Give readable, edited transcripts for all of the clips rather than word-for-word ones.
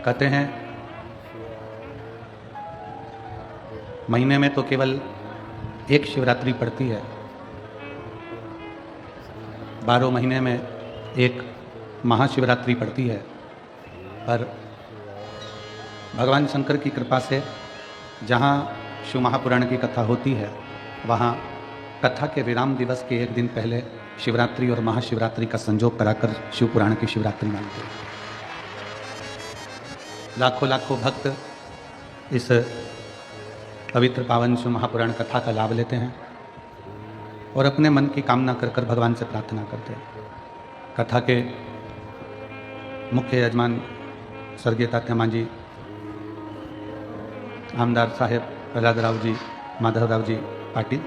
कहते हैं महीने में तो केवल एक शिवरात्रि पड़ती है, 12 महीने में एक महाशिवरात्रि पड़ती है। पर भगवान शंकर की कृपा से जहाँ शिव महापुराण की कथा होती है, वहाँ कथा के विराम दिवस के एक दिन पहले शिवरात्रि और महाशिवरात्रि का संयोग कराकर शिव पुराण की शिवरात्रि मानते हैं। लाखों लाखों भक्त इस पवित्र पावन शिव महापुराण कथा का लाभ लेते हैं और अपने मन की कामना कर कर भगवान से प्रार्थना करते हैं। कथा के मुख्य यजमान स्वर्गीय तात्या जी, आमदार साहेब प्रहलादराव जी, माधवराव जी पाटिल,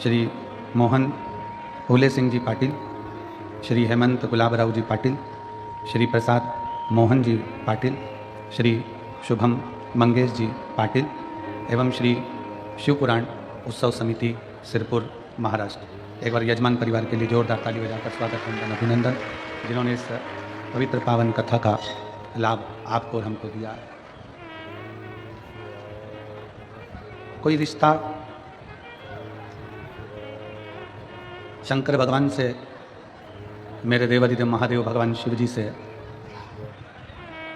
श्री मोहन फूले सिंह जी पाटिल, श्री हेमंत गुलाबराव जी पाटिल, श्री प्रसाद मोहन जी पाटिल, श्री शुभम मंगेश जी पाटिल एवं श्री शिवपुराण उत्सव समिति सिरपुर महाराष्ट्र। एक बार यजमान परिवार के लिए जोरदार ताली बजाकर स्वागत वंदन अभिनंदन, जिन्होंने इस पवित्र पावन कथा का लाभ आपको और हमको दिया है। कोई रिश्ता शंकर भगवान से, मेरे देवाधिदेव महादेव भगवान शिव जी से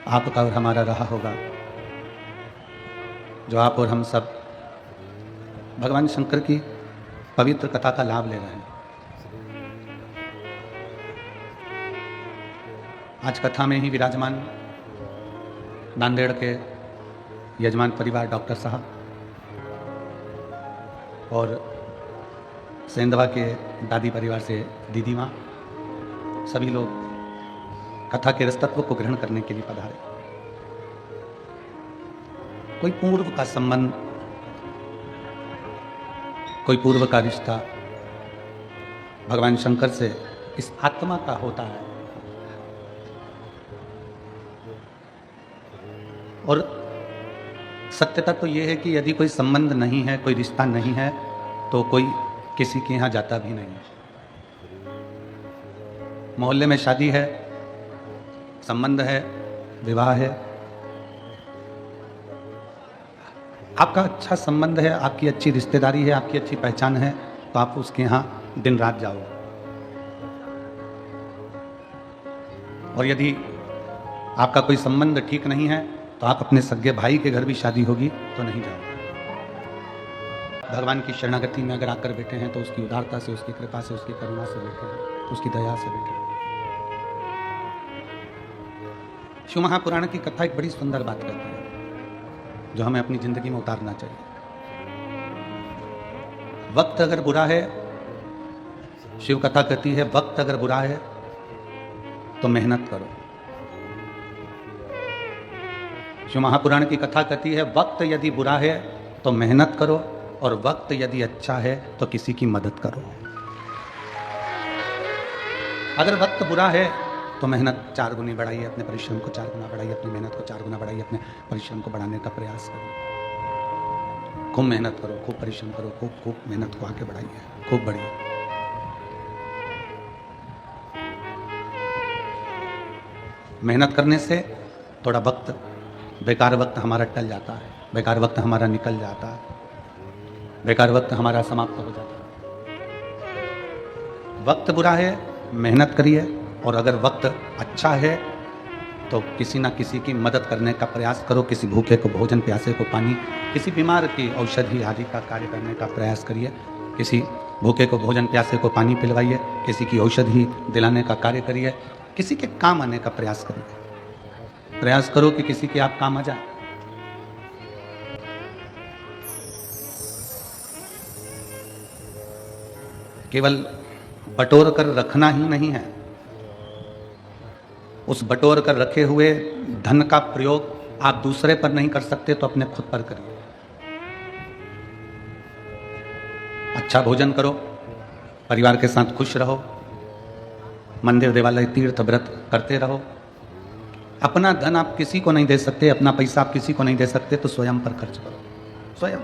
आपका और हमारा रहा होगा, जो आप और हम सब भगवान शंकर की पवित्र कथा का लाभ ले रहे हैं। आज कथा में ही विराजमान नांदेड़ के यजमान परिवार डॉक्टर साहब और सेंधवा के दादी परिवार से दीदी माँ, सभी लोग कथा के रसतत्व को ग्रहण करने के लिए पधारे। कोई पूर्व का संबंध, कोई पूर्व का रिश्ता भगवान शंकर से इस आत्मा का होता है और सत्यता तो ये है कि यदि कोई संबंध नहीं है, कोई रिश्ता नहीं है, तो कोई किसी के यहाँ जाता भी नहीं है। मोहल्ले में शादी है, संबंध है, विवाह है, आपका अच्छा संबंध है, आपकी अच्छी रिश्तेदारी है, आपकी अच्छी पहचान है, तो आप उसके यहाँ दिन रात जाओ। और यदि आपका कोई संबंध ठीक नहीं है, तो आप अपने सगे भाई के घर भी शादी होगी तो नहीं जाओ। भगवान की शरणागति में अगर आकर बैठे हैं तो उसकी उदारता से, उसकी कृपा से, उसकी करुणा से बैठे हैं, उसकी दया से बैठे हैं। शिव महापुराण की कथा एक बड़ी सुंदर बात कहती है, जो हमें अपनी जिंदगी में उतारना चाहिए। वक्त अगर बुरा है, शिव कथा कहती है, वक्त अगर बुरा है तो मेहनत करो। शिव महापुराण की कथा कहती है, वक्त यदि बुरा है तो मेहनत करो और वक्त यदि अच्छा है तो किसी की मदद करो। अगर वक्त बुरा है तो मेहनत 4 गुनी बढ़ाइए, अपने परिश्रम को 4 गुना बढ़ाइए, अपनी मेहनत को 4 गुना बढ़ाइए, अपने परिश्रम को बढ़ाने का प्रयास करिए। खूब मेहनत करो, खूब परिश्रम करो, खूब मेहनत को आगे बढ़ाइए, खूब बढ़िए। मेहनत करने से थोड़ा वक्त, बेकार वक्त हमारा टल जाता है, बेकार वक्त हमारा निकल जाता है, बेकार वक्त हमारा समाप्त हो जाता है। वक्त बुरा है, मेहनत करिए, और अगर वक्त अच्छा है तो किसी ना किसी की मदद करने का प्रयास करो। किसी भूखे को भोजन, प्यासे को पानी, किसी बीमार की औषधि आदि का कार्य करने का प्रयास करिए। किसी भूखे को भोजन, प्यासे को पानी पिलवाइए, किसी की औषधि दिलाने का कार्य करिए, किसी के काम आने का प्रयास करिए। प्रयास करो कि किसी के आप काम आ जाए। केवल बटोर कर रखना ही नहीं है, उस बटोर कर रखे हुए धन का प्रयोग आप दूसरे पर नहीं कर सकते तो अपने खुद पर करिए। अच्छा भोजन करो, परिवार के साथ खुश रहो, मंदिर देवालय तीर्थ व्रत करते रहो। अपना धन आप किसी को नहीं दे सकते, अपना पैसा आप किसी को नहीं दे सकते, तो स्वयं पर खर्च करो। स्वयं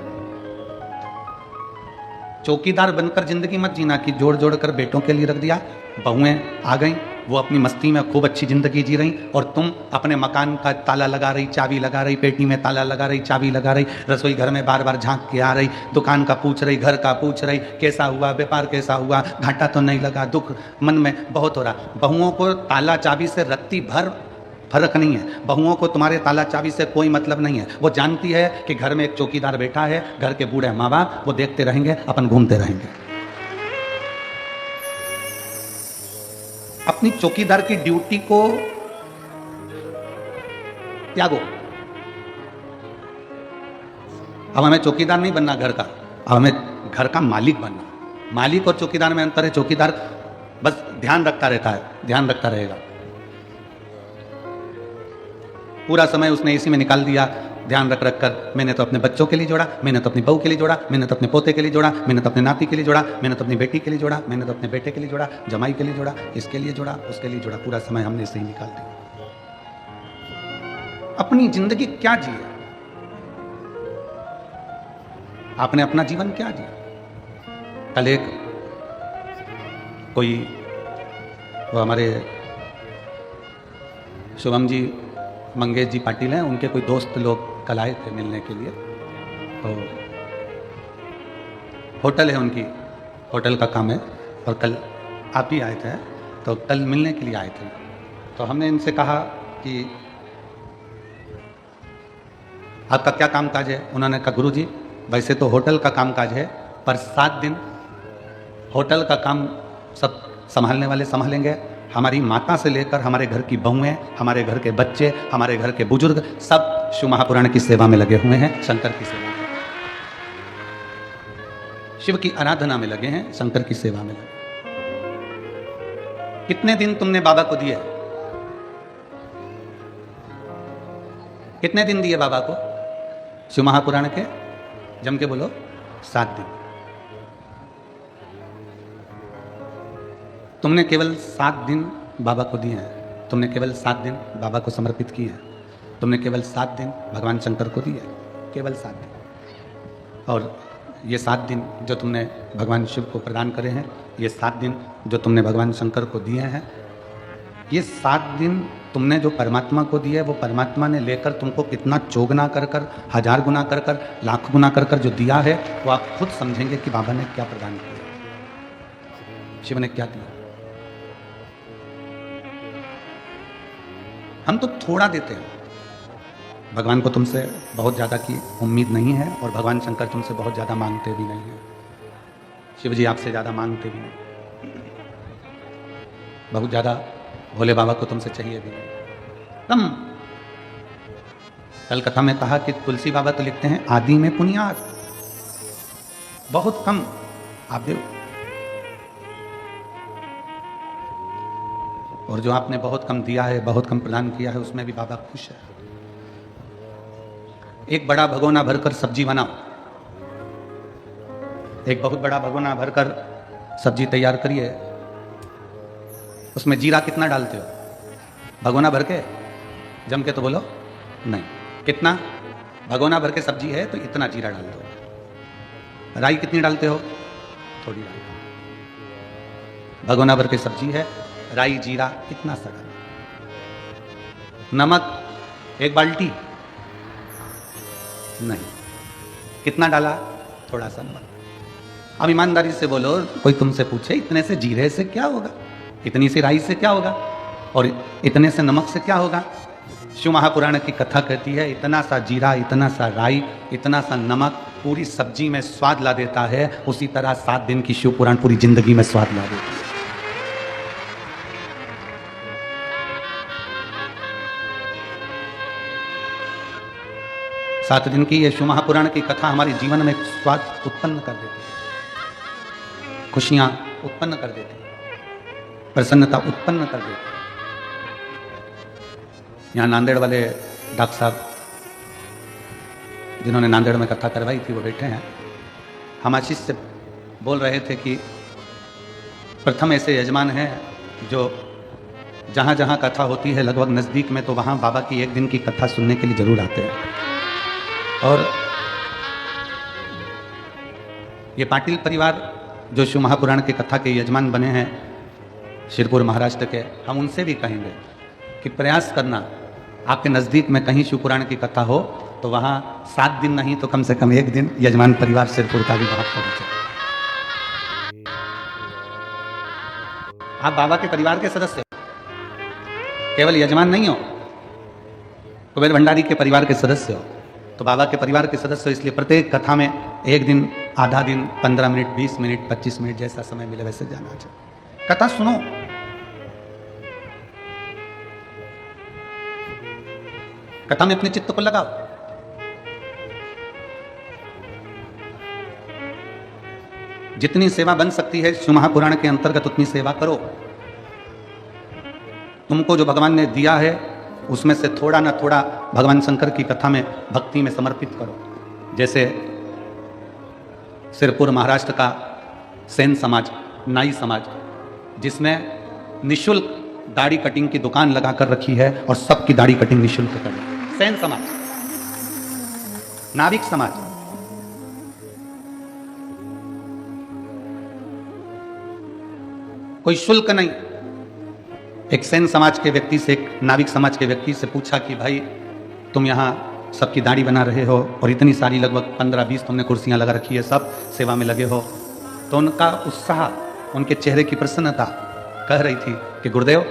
चौकीदार बनकर जिंदगी मत जीना कि जोड़ जोड़ कर बेटों के लिए रख दिया, बहुएं आ गई वो अपनी मस्ती में खूब अच्छी ज़िंदगी जी रही, और तुम अपने मकान का ताला लगा रही, चाबी लगा रही, पेटी में ताला लगा रही, चाबी लगा रही, रसोई घर में बार बार झांक के आ रही, दुकान का पूछ रही, घर का पूछ रही, कैसा हुआ, व्यापार कैसा हुआ, घाटा तो नहीं लगा, दुख मन में बहुत हो रहा। बहुओं को ताला चाबी से रत्ती भर फर्क नहीं है, बहुओं को तुम्हारे ताला चाबी से कोई मतलब नहीं है। वो जानती है कि घर में एक चौकीदार बैठा है, घर के बूढ़े माँ बाप वो देखते रहेंगे, अपन घूमते रहेंगे। अपनी चौकीदार की ड्यूटी को त्यागो। अब हमें चौकीदार नहीं बनना घर का, अब हमें घर का मालिक बनना। मालिक और चौकीदार में अंतर है। चौकीदार बस ध्यान रखता रहता है, ध्यान रखता रहेगा, पूरा समय उसने इसी में निकाल दिया, ध्यान रख रख कर। मैंने तो अपने बच्चों के लिए जोड़ा, मैंने तो अपनी बहू के लिए जोड़ा, मैंने तो अपने पोते के लिए जोड़ा, मैंने तो अपने नाती के लिए जोड़ा, मैंने तो अपनी बेटी के लिए जोड़ा, मैंने तो अपने बेटे के लिए जोड़ा, जमाई के लिए जोड़ा, इसके लिए जोड़ा, उसके लिए जोड़ा, पूरा समय हमने इसे ही निकाल दिया। अपनी जिंदगी क्या जी है? आपने अपना जीवन क्या जिया? कल एक कोई वो हमारे शुभम जी मंगेश जी पाटिल हैं, उनके कोई दोस्त लोग कल आए थे मिलने के लिए। तो होटल है उनकी, होटल का काम है, और कल आप ही आए थे, तो कल मिलने के लिए आए थे। तो हमने इनसे कहा कि आपका क्या कामकाज है? उन्होंने कहा गुरुजी वैसे तो होटल का कामकाज है, पर 7 दिन होटल का काम सब संभालने वाले संभालेंगे। हमारी माता से लेकर हमारे घर की बहुएं, हमारे घर के बच्चे, हमारे घर के बुजुर्ग सब शिव महापुराण की सेवा में लगे हुए हैं, शंकर की सेवा में, शिव की आराधना में लगे हैं, शंकर की सेवा में लगे। कितने दिन तुमने बाबा को दिए? कितने दिन दिए बाबा को शिव महापुराण के? जम के बोलो, 7 दिन। तुमने केवल 7 दिन बाबा को दिए हैं, तुमने केवल 7 दिन बाबा को समर्पित किए हैं, तुमने केवल 7 दिन भगवान शंकर को दिए, केवल 7 दिन। और ये 7 दिन जो तुमने भगवान शिव को प्रदान करे हैं, ये 7 दिन जो तुमने भगवान शंकर को दिए हैं, ये 7 दिन तुमने जो परमात्मा को दिए, वो परमात्मा ने लेकर तुमको कितना चौगुना कर कर, 1000 गुना कर कर, लाख गुना कर कर जो दिया है, वो आप खुद समझेंगे कि बाबा ने क्या प्रदान किया, शिव ने क्या दिया। हम तो थोड़ा देते हैं, भगवान को तुमसे बहुत ज़्यादा की उम्मीद नहीं है, और भगवान शंकर तुमसे बहुत ज़्यादा मांगते भी नहीं हैं, शिव जी आपसे ज़्यादा मांगते भी नहीं, बहुत ज़्यादा भोले बाबा को तुमसे चाहिए भी नहीं, कम। कल कथा में कहा कि तुलसी बाबा तो लिखते हैं आदि में पुण्यात, बहुत कम आप दो, और जो आपने बहुत कम दिया है, बहुत कम प्रदान किया है, उसमें भी बाबा खुश है। एक बड़ा भगोना भरकर सब्जी बनाओ, एक बहुत बड़ा भगोना भरकर सब्जी तैयार करिए, उसमें जीरा कितना डालते हो? भगोना भर के? जम के तो बोलो नहीं। कितना? भगोना भर के सब्जी है तो इतना जीरा डालते हो। राई कितनी डालते हो? थोड़ी डालते हो। भगोना भर के सब्जी है, राई जीरा कितना सा डालो। नमक 1 बाल्टी नहीं, कितना डाला? थोड़ा सा नमक। अब ईमानदारी से बोलो, कोई तुमसे पूछे इतने से जीरे से क्या होगा, इतनी सी राई से क्या होगा, और इतने से नमक से क्या होगा? शिव महापुराण की कथा कहती है इतना सा जीरा, इतना सा राई, इतना सा नमक पूरी सब्जी में स्वाद ला देता है, उसी तरह 7 दिन की शिव पुराण पूरी जिंदगी में स्वाद ला देती है। सात दिन की ये शिव महापुराण की कथा हमारे जीवन में स्वाद उत्पन्न कर देती है, खुशियां उत्पन्न कर देती है, प्रसन्नता उत्पन्न कर देती है। यहाँ नांदेड़ वाले डॉक्टर साहब जिन्होंने नांदेड़ में कथा करवाई थी वो बैठे हैं। हम आशीष से बोल रहे थे कि प्रथम ऐसे यजमान हैं जो जहाँ जहाँ कथा होती है लगभग नज़दीक में, तो वहाँ बाबा की 1 दिन की कथा सुनने के लिए जरूर आते हैं। और ये पाटिल परिवार जो शिव महापुराण की कथा के यजमान बने हैं, शिरपुर महाराष्ट्र के, हम उनसे भी कहेंगे कि प्रयास करना, आपके नज़दीक में कहीं शिव पुराण की कथा हो तो वहाँ 7 दिन नहीं तो कम से कम 1 दिन यजमान परिवार शिरपुर का भी वहाँ पहुँचे। आप बाबा के परिवार के सदस्य हो, केवल यजमान नहीं हो, कुबेर भंडारी के परिवार के सदस्य हो, तो बाबा के परिवार के सदस्य हो, इसलिए प्रत्येक कथा में 1 दिन, आधा दिन, 15 मिनट, 20 मिनट, 25 मिनट जैसा समय मिले वैसे जाना चाहिए। कथा सुनो, कथा में अपने चित्त को लगाओ। जितनी सेवा बन सकती है शिव महापुराण के अंतर्गत उतनी सेवा करो। तुमको जो भगवान ने दिया है उसमें से थोड़ा ना थोड़ा भगवान शंकर की कथा में, भक्ति में समर्पित करो। जैसे सिरपुर महाराष्ट्र का सेन समाज, नाई समाज, जिसने निशुल्क दाढ़ी कटिंग की दुकान लगाकर रखी है और सबकी दाढ़ी कटिंग निशुल्क करें। सेन समाज, नाविक समाज, कोई शुल्क नहीं। एक सेन समाज के व्यक्ति से, एक नाविक समाज के व्यक्ति से पूछा कि भाई तुम यहाँ सबकी दाढ़ी बना रहे हो और इतनी सारी लगभग 15-20 तुमने कुर्सियाँ लगा रखी है, सब सेवा में लगे हो, तो उनका उत्साह, उनके चेहरे की प्रसन्नता कह रही थी कि गुरुदेव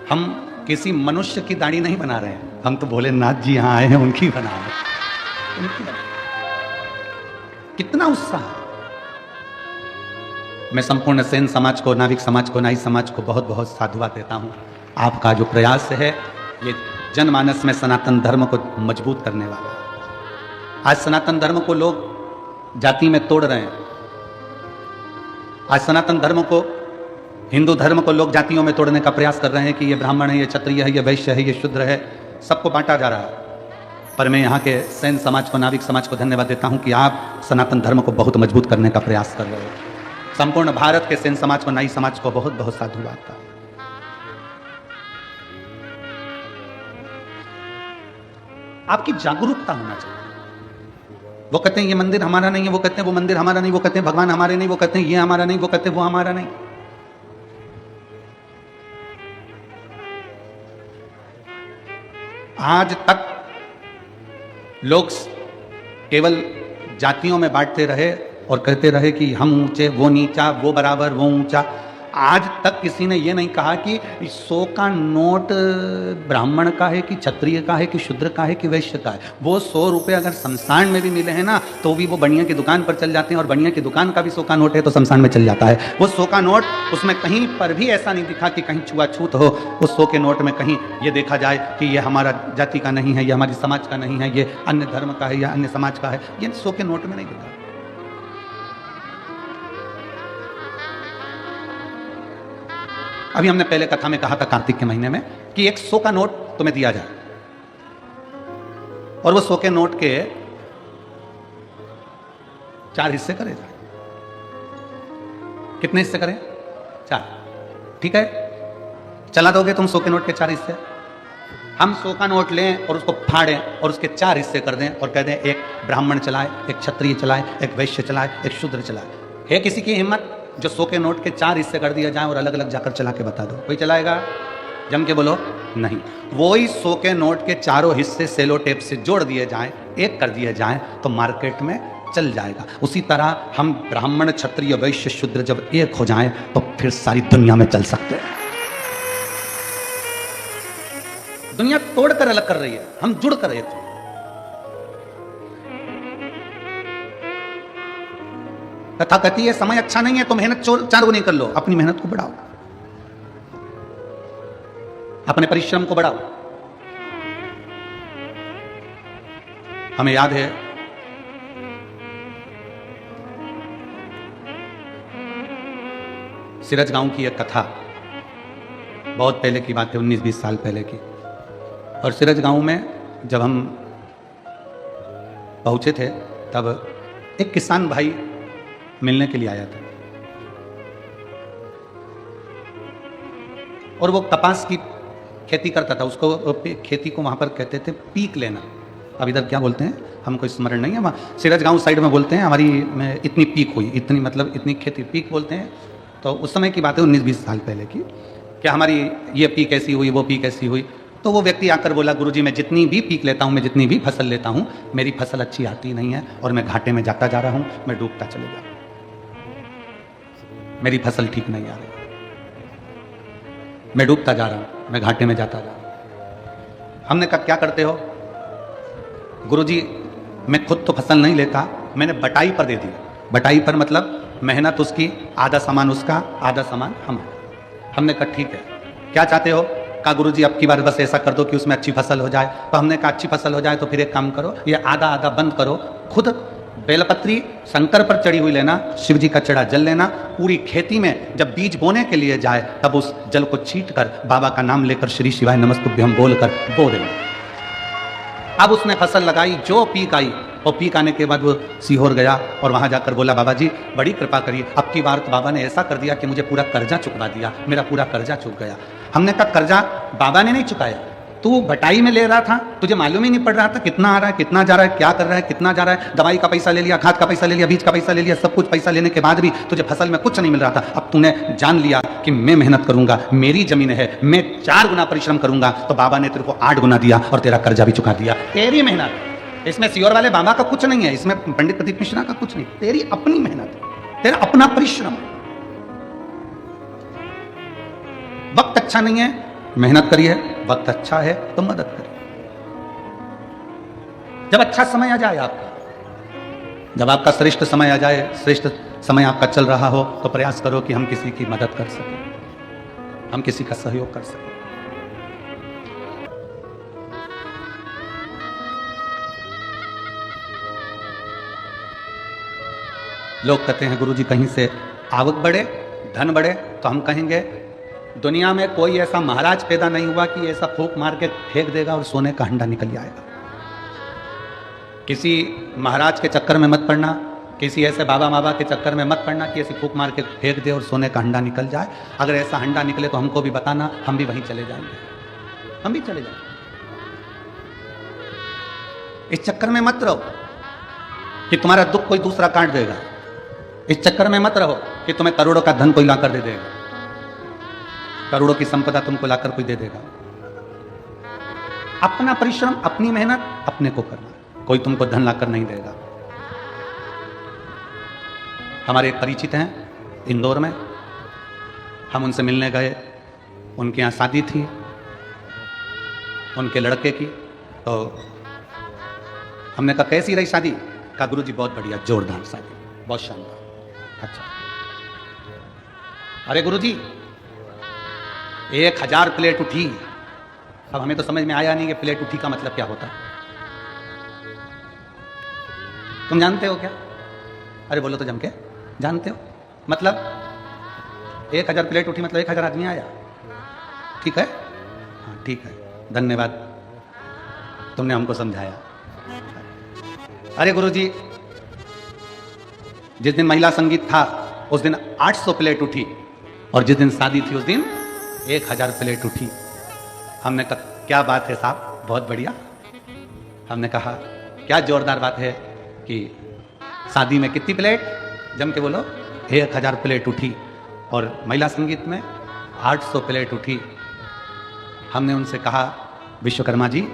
हम किसी मनुष्य की दाढ़ी नहीं बना रहे हैं, हम तो भोलेनाथ जी यहाँ आए हैं उनकी बना रहे हैं। कितना उत्साह! मैं संपूर्ण सेन समाज को, नाविक समाज को, नाई समाज को बहुत बहुत साधुवाद देता हूँ। आपका जो प्रयास है ये जनमानस में सनातन धर्म को मजबूत करने वाला है। आज सनातन धर्म को लोग जाति में तोड़ रहे हैं। आज सनातन धर्म को, हिंदू धर्म को लोग जातियों में तोड़ने का प्रयास कर रहे हैं कि ये ब्राह्मण है, ये क्षत्रिय है, ये वैश्य है, ये शूद्र है, सबको बांटा जा रहा है। पर मैं यहाँ के सेन समाज को, नाविक समाज को धन्यवाद देता हूँ कि आप सनातन धर्म को बहुत मजबूत करने का प्रयास कर रहे हो। संपूर्ण भारत के सेन समाज को, नाई समाज को बहुत बहुत साधुवाद का। आपकी जागरूकता होना चाहिए। वो कहते हैं ये मंदिर हमारा नहीं है, वो कहते हैं वो मंदिर हमारा नहीं, वो कहते हैं भगवान हमारे नहीं, वो कहते हैं ये हमारा नहीं, वो कहते हैं वो हमारा नहीं। आज तक लोग केवल जातियों में बांटते रहे और कहते रहे कि हम ऊंचे, वो नीचा, वो बराबर, वो ऊंचा। आज तक किसी ने ये नहीं कहा कि 100 का नोट ब्राह्मण का है कि क्षत्रिय का है कि शूद्र का है कि वैश्य का है। वो 100 रुपये अगर शमशान में भी मिले हैं ना तो भी वो बनिया की दुकान पर चल जाते हैं, और बनिया की दुकान का भी 100 का नोट है तो शमशान में चल जाता है। वो 100 का नोट, उसमें कहीं पर भी ऐसा नहीं दिखा कि कहीं छुआछूत हो। उस 100 के नोट में कहीं ये देखा जाए कि ये हमारा जाति का नहीं है, ये हमारी समाज का नहीं है, ये अन्य धर्म का है या अन्य समाज का है, ये 100 के नोट में नहीं दिखा। अभी हमने पहले कथा में कहा था कार्तिक के महीने में कि एक 100 का नोट तुम्हें दिया जाए, और वो 100 के नोट के 4 हिस्से करे जाए। कितने हिस्से करें? 4। ठीक है, चला दोगे तुम 100 के नोट के 4 हिस्से? हम 100 का नोट लें और उसको फाड़ें और उसके 4 हिस्से कर दें और कह दें एक ब्राह्मण चलाए, एक क्षत्रिय चलाए, एक वैश्य चलाए, एक शूद्र चलाए। है किसी की हिम्मत जो 100 के नोट के 4 हिस्से कर दिया जाए और अलग अलग जाकर चला के बता दो? कोई चलाएगा? जम के बोलो नहीं। वो ही 100 के नोट के चारों हिस्से सेलो टेप से जोड़ दिए जाएं, एक कर दिए जाएं तो मार्केट में चल जाएगा। उसी तरह हम ब्राह्मण, क्षत्रिय, वैश्य, शूद्र जब एक हो जाएं तो फिर सारी दुनिया में चल सकते हैं। दुनिया तोड़कर अलग कर रही है, हम जुड़ कर एक। कथा कहती है समय अच्छा नहीं है तो मेहनत 4 गुनी कर लो। अपनी मेहनत को बढ़ाओ, अपने परिश्रम को बढ़ाओ। हमें याद है सिरज गांव की एक कथा, बहुत पहले की बात है, 19-20 साल पहले की। और सिरज गांव में जब हम पहुंचे थे तब एक किसान भाई मिलने के लिए आया था, और वो कपास की खेती करता था। उसको खेती को वहाँ पर कहते थे पीक लेना। अब इधर क्या बोलते हैं हमको स्मरण नहीं है, वहाँ सिरज गांव साइड में बोलते हैं हमारी में इतनी पीक हुई, इतनी मतलब इतनी खेती, पीक बोलते हैं। तो उस समय की बात है 19-20 साल पहले की, कि हमारी ये पीक ऐसी हुई, वो पीक ऐसी हुई। तो वो व्यक्ति आकर बोला, गुरुजी मैं जितनी भी पीक लेता हूँ, मैं जितनी भी फसल लेता हूँ, मेरी फसल अच्छी आती नहीं है और मैं घाटे में जाता जा रहा हूँ, मैं डूबता चले जा रहा हूँ, मेरी फसल ठीक नहीं आ रही, मैं डूबता जा रहा हूँ, मैं घाटे में जाता जा रहा हूँ। हमने कहा क्या करते हो? गुरुजी मैं खुद तो फसल नहीं लेता, मैंने बटाई पर दे दिया। बटाई पर मतलब मेहनत उसकी, आधा सामान उसका, आधा सामान हमारा। हमने कहा ठीक है, क्या चाहते हो? कहा गुरुजी अब की बार बस ऐसा कर दो कि उसमें अच्छी फसल हो जाए। तो हमने कहा अच्छी फसल हो जाए तो फिर एक काम करो, ये आधा आधा बंद करो, खुद बेलपत्री शंकर पर चढ़ी हुई लेना, शिव जी का चढ़ा जल लेना, पूरी खेती में जब बीज बोने के लिए जाए तब उस जल को छींट कर बाबा का नाम लेकर श्री शिवाय नमस्तुभ्यम बोलकर बो देना। अब उसने फसल लगाई, जो पीक आई, और पीक आने के बाद वो सीहोर गया और वहां जाकर बोला, बाबा जी बड़ी कृपा करिए, अब की बार तो बाबा ने ऐसा कर दिया कि मुझे पूरा कर्जा चुकवा दिया, मेरा पूरा कर्जा चुक गया। हमने कहा कर्जा बाबा ने नहीं चुकाया, तू बटाई में ले रहा था, तुझे मालूम ही नहीं पड़ रहा था कितना आ रहा है, कितना जा रहा है, क्या कर रहा है, कितना जा रहा है। दवाई का पैसा ले लिया, खाद का पैसा ले लिया, बीज का पैसा ले लिया, सब कुछ पैसा लेने के बाद भी तुझे फसल में कुछ नहीं मिल रहा था। अब तूने जान लिया कि मैं मेहनत करूंगा, मेरी जमीन है, मैं 4 गुना परिश्रम करूंगा, तो बाबा ने तेरे को 8 गुना दिया और तेरा कर्जा भी चुका दिया। तेरी मेहनत, इसमें सीहोर वाले बाबा का कुछ नहीं है, इसमें पंडित प्रदीप मिश्रा का कुछ नहीं, तेरी अपनी मेहनत, तेरा अपना परिश्रम। वक्त अच्छा नहीं है, मेहनत करिए, वक्त अच्छा है तो मदद करिए। जब अच्छा समय आ जाए आपका, जब आपका श्रेष्ठ समय आ जाए, श्रेष्ठ समय आपका चल रहा हो, तो प्रयास करो कि हम किसी की मदद कर सकें, हम किसी का सहयोग कर सकें। लोग कहते हैं गुरुजी कहीं से आवक बढ़े, धन बढ़े, तो हम कहेंगे दुनिया में कोई ऐसा महाराज पैदा नहीं हुआ कि ऐसा फूंक मार के फेंक देगा और सोने का हंडा निकल जाएगा। किसी महाराज के चक्कर में मत पड़ना, किसी ऐसे बाबा माबा के चक्कर में मत पड़ना कि ऐसी फूंक मार के फेंक दे और सोने का हंडा निकल जाए। अगर ऐसा हंडा निकले तो हमको भी बताना, हम भी वहीं चले जाएंगे, हम भी चले जाएंगे। इस चक्कर में मत रहो कि तुम्हारा दुख कोई दूसरा काट देगा, इस चक्कर में मत रहो कि तुम्हें करोड़ों का धन कोई लाकर दे देगा, करोड़ों की संपदा तुमको लाकर कोई दे देगा। अपना परिश्रम, अपनी मेहनत अपने को करना, कोई तुमको धन लाकर नहीं देगा। हमारे एक परिचित हैं इंदौर में, हम उनसे मिलने गए, उनके यहाँ शादी थी उनके लड़के की। तो हमने कहा कैसी रही शादी? कहा गुरुजी बहुत बढ़िया, जोरदार शादी, बहुत शानदार। अच्छा, अरे गुरुजी 1000 प्लेट उठी। अब हमें तो समझ में आया नहीं कि प्लेट उठी का मतलब क्या होता। तुम जानते हो क्या? अरे बोलो तो जम के, जानते हो? मतलब 1000 प्लेट उठी मतलब 1000 आदमी आया, ठीक है? हाँ ठीक है, धन्यवाद, तुमने हमको समझाया। अरे गुरुजी जिस दिन महिला संगीत था उस दिन 800 प्लेट उठी, और जिस दिन शादी थी उस दिन 1000 प्लेट उठी। हमने कहा क्या बात है साहब, बहुत बढ़िया। हमने कहा क्या जोरदार बात है कि शादी में कितनी प्लेट? जम के बोलो, 1000 प्लेट उठी, और महिला संगीत में 800 प्लेट उठी। हमने उनसे कहा विश्वकर्मा जी,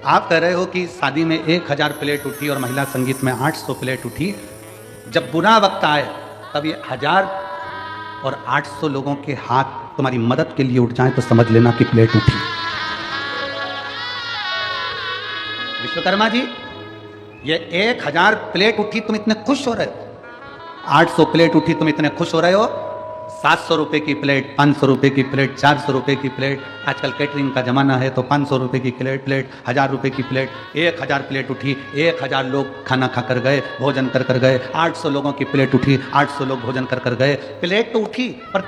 आप कह रहे हो कि शादी में 1000 प्लेट उठी और महिला संगीत में 800 प्लेट उठी, जब बुरा वक्त आए तब ये 1000 और 800 लोगों के हाथ तुम्हारी मदद के लिए उठ जाएं तो समझ लेना कि प्लेट उठी। विश्वकर्मा जी ये 1000 प्लेट उठी, तुम इतने खुश हो रहे हो, 800 प्लेट उठी तुम इतने खुश हो रहे हो, 700 रुपए की प्लेट, 500 रुपए की प्लेट, 400 रुपए की प्लेट, आजकल कैटरिंग का जमाना है तो 500 रुपए की प्लेट, 1000 रुपए की प्लेट, 1000 प्लेट उठी, 1000 लोग खाना खाकर गए, भोजन कर गए, 800 लोगों की प्लेट उठी, 800 लोग भोजन कर गए। प्लेट तो उठी, पर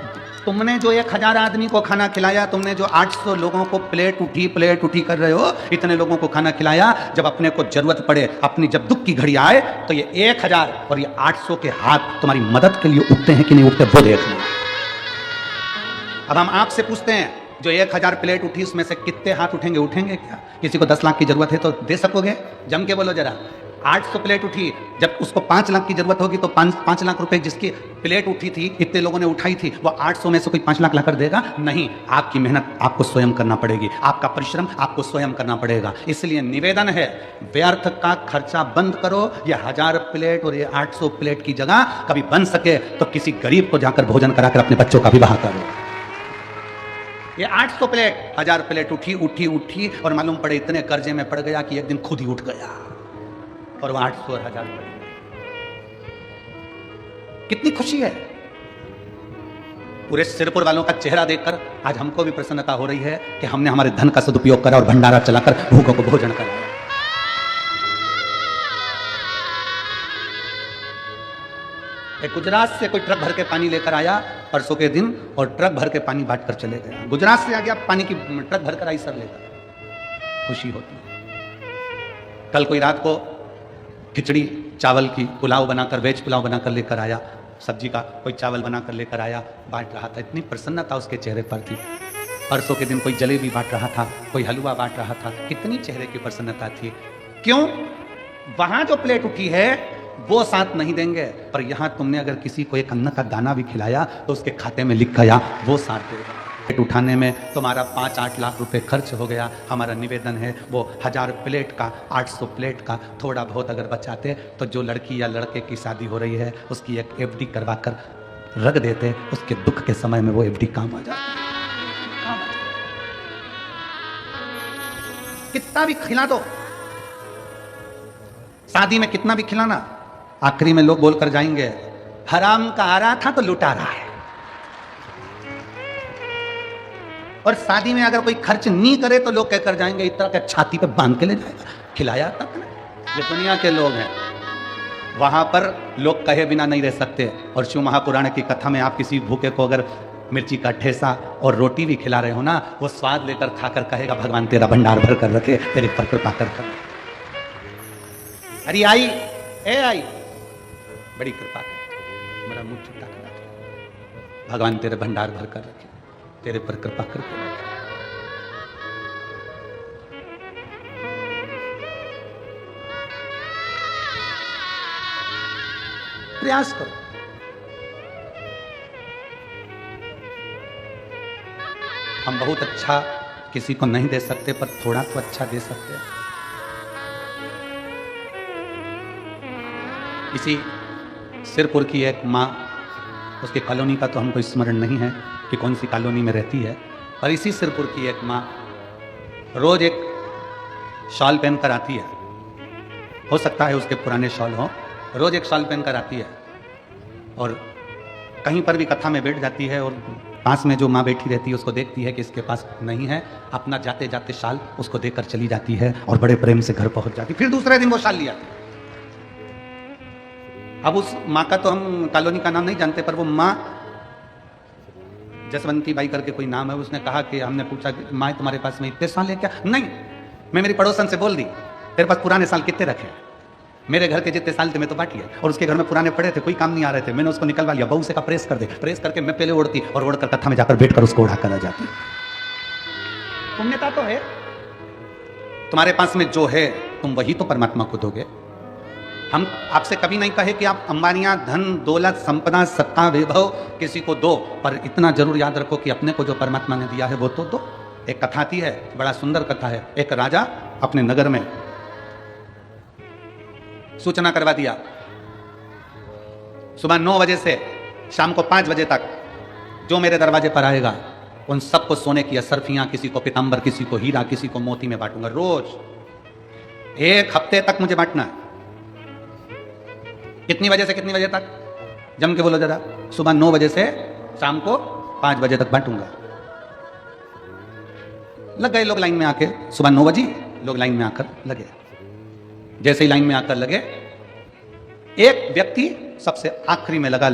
तुमने जो 1000 आदमी को खाना खिलाया, तुमने जो 800 लोगों को प्लेट उठी कर रहे हो, इतने लोगों को खाना खिलाया, जब अपने को जरूरत पड़े, अपनी जब दुख की घड़ी आए, तो ये 1000 और ये 800 के हाथ तुम्हारी मदद के लिए उठते हैं कि नहीं उठते, वो देखना। अब हम आपसे पूछते हैं, जो 1000 प्लेट उठी उसमें से कितने हाथ उठेंगे? उठेंगे क्या? किसी को 10 लाख की जरूरत है तो दे सकोगे? जम के बोलो जरा, 800 प्लेट उठी। जब उसको 5 लाख की जरूरत होगी तो 5 लाख रुपए जिसकी प्लेट उठी थी, इतने लोगों ने उठाई थी, वो 800 में से कोई 5 लाख लाकर देगा? नहीं, आपकी मेहनत आपको स्वयं करना पड़ेगी, आपका परिश्रम आपको स्वयं करना पड़ेगा। इसलिए निवेदन है, व्यर्थ का खर्चा बंद करो। ये 1000 प्लेट और ये 800 प्लेट की जगह कभी बन सके तो किसी गरीब को जाकर भोजन कराकर अपने बच्चों का विवाह करो। ये 800 प्लेट 1000 प्लेट उठी और मालूम पड़े इतने कर्जे में पड़ गया कि एक दिन खुद ही उठ गया और वो 800 और 1000 पड़ गए। कितनी खुशी है। पूरे सिरपुर वालों का चेहरा देखकर आज हमको भी प्रसन्नता हो रही है कि हमने हमारे धन का सदुपयोग करा और भंडारा चलाकर भूखों को भोजन कराया। एक गुजरात से कोई ट्रक भर के पानी लेकर आया परसों के दिन और ट्रक भर के पानी बांट कर चले गया। गुजरात से आ गया पानी की ट्रक भरकर आई सर लेकर, खुशी होती है। कल कोई रात को खिचड़ी चावल की पुलाव बनाकर, वेज पुलाव बनाकर लेकर आया, सब्जी का कोई चावल बनाकर लेकर आया, बांट रहा था। इतनी प्रसन्नता उसके चेहरे पर थी। परसों के दिन कोई जलेबी बांट रहा था, कोई हलवा बांट रहा था, कितनी चेहरे की प्रसन्नता थी। क्यों? वहां जो प्लेट उठी है वो साथ नहीं देंगे, पर यहां तुमने अगर किसी को एक अन्न का दाना भी खिलाया तो उसके खाते में लिख गया, वो साथ देगा। प्लेट उठाने में तुम्हारा 5-8 लाख रुपए खर्च हो गया। हमारा निवेदन है वो 1000 प्लेट का, 800 प्लेट का थोड़ा बहुत अगर बचाते तो जो लड़की या लड़के की शादी हो रही है उसकी एक एफडी करवा कर रख देते, उसके दुख के समय में वो एफडी काम आ जाती। कितना भी खिला दो, शादी में कितना भी खिलाना, आखिरी में लोग बोलकर जाएंगे हराम का आ रहा था तो लुटा रहा है। और शादी में अगर कोई खर्च नहीं करे तो लोग कहकर जाएंगे इतना के छाती पे बांध के ले जाएगा, खिलाया तक नहीं। ये दुनिया के लोग हैं, वहां पर लोग कहे बिना नहीं रह सकते। और शिव महापुराण की कथा में आप किसी भूखे को अगर मिर्ची का ठेसा और रोटी भी खिला रहे हो ना, वो स्वाद लेकर खाकर कहेगा भगवान तेरा भंडार भर कर रखे, तेरे पर कृपा कर। अरे आई आई बड़ी कृपा कर, मेरा मुंह छुट्टा करा, भगवान तेरे भंडार भर कर रखे, तेरे पर कृपा करके रखे। प्रयास करो। हम बहुत अच्छा किसी को नहीं दे सकते, पर थोड़ा तो अच्छा दे सकते हैं। इसी सिरपुर की एक माँ, उसकी कॉलोनी का तो हमको स्मरण नहीं है कि कौन सी कॉलोनी में रहती है, पर इसी सिरपुर की एक माँ रोज एक शॉल पहनकर आती है, हो सकता है उसके पुराने शॉल हो, रोज एक शॉल पहनकर आती है और कहीं पर भी कथा में बैठ जाती है और पास में जो माँ बैठी रहती है उसको देखती है कि इसके पास नहीं है, अपना जाते जाते शाल उसको देकर चली जाती है और बड़े प्रेम से घर पहुंच जाती। फिर दूसरे दिन वो शाल लिया। अब उस माँ का तो हम कॉलोनी का नाम नहीं जानते, पर वो माँ जसवंती बाई करके कोई नाम है, उसने कहा कि हमने पूछा कि माँ तुम्हारे पास में इतने साल है क्या? नहीं, मैं मेरी पड़ोसन से बोल दी तेरे पास पुराने साल कितने रखे, मेरे घर के जितने साल थे मैं तो बांटी है, और उसके घर में पुराने पड़े थे, कोई काम नहीं आ रहे थे, मैंने उसको निकलवा लिया, बहू से का प्रेस कर दे, प्रेस करके मैं पहले ओढ़ती और ओढ़कर कथा में जाकर बैठकर उसको उड़ा कर आ जाती। पुण्यता तो है तुम्हारे पास में, जो है तुम वही तो परमात्मा को दोगे। हम आपसे कभी नहीं कहे कि आप अंबानियां, धन, दौलत, संपदा, सत्ता, वैभव किसी को दो, पर इतना जरूर याद रखो कि अपने को जो परमात्मा ने दिया है वो तो दो। एक कथा आती है, बड़ा सुंदर कथा है। एक राजा अपने नगर में सूचना करवा दिया, सुबह 9 बजे से शाम को 5 बजे तक जो मेरे दरवाजे पर आएगा उन सबको सोने की असरफियां, किसी को पीतांबर, किसी को हीरा, किसी को मोती में बांटूंगा। रोज 1 हफ्ते तक मुझे बांटना है। कितनी बजे से कितनी बजे तक? जम के बोलो जरा। सुबह 9 बजे से शाम को 5 बजे तक बांटूंगा। लग गए लोग लाइन में आके, सुबह 9 बजे लोग लाइन में आकर लगे। जैसे ही लाइन में आकर लगे, एक व्यक्ति सबसे आखिरी में लगा।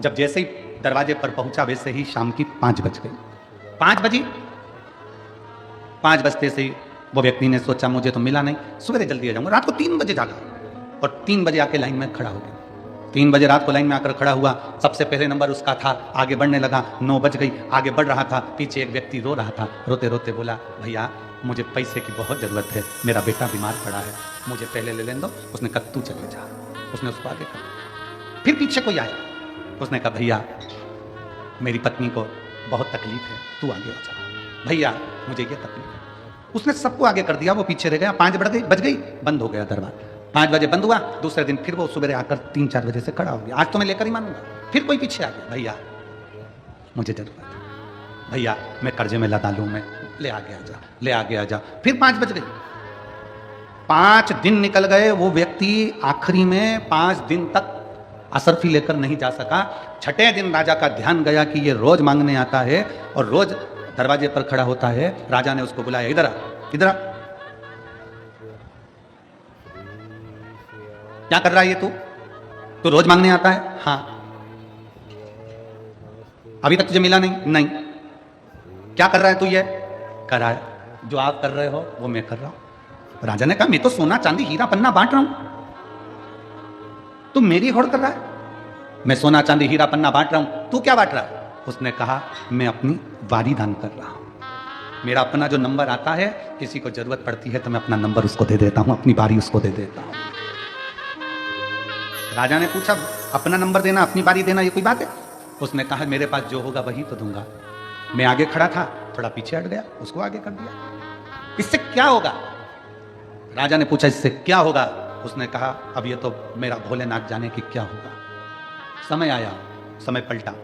जब जैसे ही दरवाजे पर पहुंचा वैसे ही शाम की 5 बज गई। 5 बजी, 5 बजते से ही वो व्यक्ति ने सोचा मुझे तो मिला नहीं, सवेरे जल्दी आ जाऊंगा। रात को 3 बजे जागा और 3 बजे आके लाइन में खड़ा हो गया। 3 बजे रात को लाइन में आकर खड़ा हुआ, सबसे पहले नंबर उसका था, आगे बढ़ने लगा। 9 बज गई, आगे बढ़ रहा था, पीछे एक व्यक्ति रो रहा था। रोते रोते बोला, भैया मुझे पैसे की बहुत ज़रूरत है, मेरा बेटा बीमार पड़ा है, मुझे पहले ले लेने दो। उसने कहा तू चले जा। उसने उसको आगे कहा। फिर पीछे कोई आया, उसने कहा भैया मेरी पत्नी को बहुत तकलीफ है, तू आगे हो जा। भैया मुझे ये तकलीफ है। उसने सबको आगे कर दिया, वो पीछे रह गया। 5 बज गई, बंद हो गया दरबार। 5 बजे बंद हुआ। दूसरे दिन फिर वो सुबह आकर 3-4 बजे से खड़ा हो गया। आज तो मैं लेकर ही मानूंगा। फिर कोई पीछे आ गया, भैया मुझे जरूरत है, भैया मैं कर्जे में लदा लूं, मैं ले आगे आ जा, ले आगे आ जा। फिर 5 बज गई। 5 दिन निकल गए। वो व्यक्ति आखिरी में 5 दिन तक असरफी लेकर नहीं जा सका। छठे दिन राजा का ध्यान गया कि ये रोज मांगने आता है और रोज दरवाजे पर खड़ा होता है। राजा ने उसको बुलाया, इधर आ, इधर आ। क्या कर रहा है ये तू रोज मांगने आता है? हाँ। अभी तक तुझे मिला नहीं? नहीं। क्या कर रहा है तू? ये कर रहा है, जो आप कर रहे हो वो मैं कर रहा हूं। राजा ने कहा मैं तो सोना चांदी हीरा पन्ना बांट रहा हूं, तू मेरी होड़ कर रहा है। मैं सोना चांदी हीरा पन्ना बांट रहा हूं, तू क्या बांट रहा है? उसने कहा मैं अपनी वारी दान कर रहा हूं। मेरा अपना जो नंबर आता है, किसी को जरूरत पड़ती है तो मैं अपना नंबर उसको दे देता हूं, अपनी बारी उसको दे देता हूं। राजा ने पूछा अपना नंबर देना, अपनी बारी देना ये कोई बात है? उसने कहा मेरे पास जो होगा वही तो दूंगा। मैं आगे खड़ा था, थोड़ा पीछे हट गया, उसको आगे कर दिया। इससे क्या होगा? राजा ने पूछा इससे क्या होगा? उसने कहा अब ये तो मेरा भोलेनाथ जाने कि क्या होगा। समय आया, समय पलटा।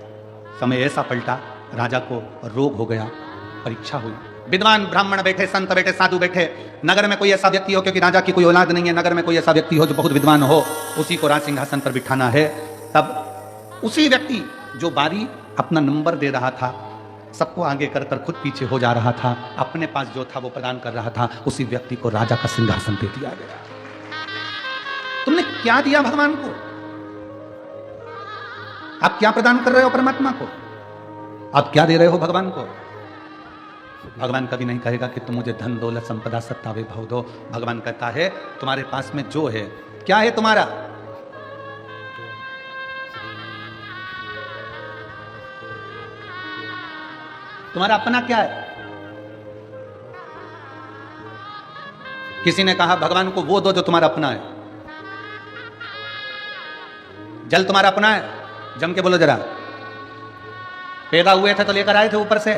समय ऐसा पलटा, राजा को रोग हो गया, परीक्षा हुई। विद्वान ब्राह्मण बैठे, संत बैठे, साधु बैठे। नगर में कोई ऐसा व्यक्ति हो, क्योंकि राजा की कोई औलाद नहीं है, नगर में कोई ऐसा व्यक्ति हो जो बहुत विद्वान हो, उसी को राज सिंहासन पर बिठाना है। तब उसी व्यक्ति जो बारी अपना नंबर दे रहा था, सबको आगे कर कर खुद पीछे हो जा रहा था, अपने पास जो था वो प्रदान कर रहा था, उसी व्यक्ति को राजा का सिंहासन दे दिया गया। तुमने क्या दिया भगवान को? आप क्या प्रदान कर रहे हो परमात्मा को? आप क्या दे रहे हो भगवान को? भगवान कभी नहीं कहेगा कि तुम मुझे धन दौलत संपदा सत्ता वैभव दो। भगवान कहता है तुम्हारे पास में जो है, क्या है तुम्हारा? तुम्हारा अपना क्या है? किसी ने कहा भगवान को वो दो जो तुम्हारा अपना है। जल तुम्हारा अपना है? जम के बोलो जरा। पैदा हुए थे तो लेकर आए थे ऊपर से।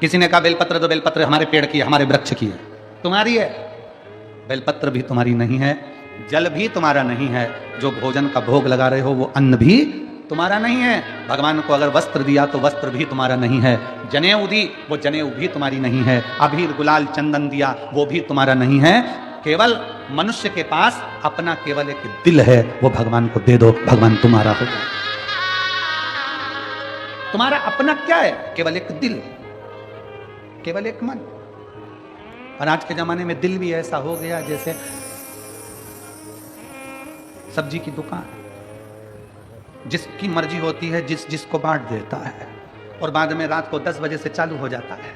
किसी ने कहा बेलपत्र दो, बेलपत्र हमारे पेड़ की है, हमारे वृक्ष की है। तुम्हारी है? बेलपत्र भी तुम्हारी नहीं है, जल भी तुम्हारा नहीं है, जो भोजन का भोग लगा रहे हो वो अन्न भी तुम्हारा नहीं है। भगवान को अगर वस्त्र दिया तो वस्त्र भी तुम्हारा नहीं है। जनेऊ दी, वो जनेऊ भी तुम्हारी नहीं है। अबीर गुलाल चंदन दिया, वो भी तुम्हारा नहीं है। केवल मनुष्य के पास अपना केवल एक दिल है, वो भगवान को दे दो, भगवान तुम्हारा हो जाए। तुम्हारा अपना क्या है? केवल एक दिल, केवल एक मन। और आज के जमाने में दिल भी ऐसा हो गया जैसे सब्जी की दुकान, जिसकी मर्जी होती है जिसको बांट देता है, और बाद में रात को 10 बजे से चालू हो जाता है।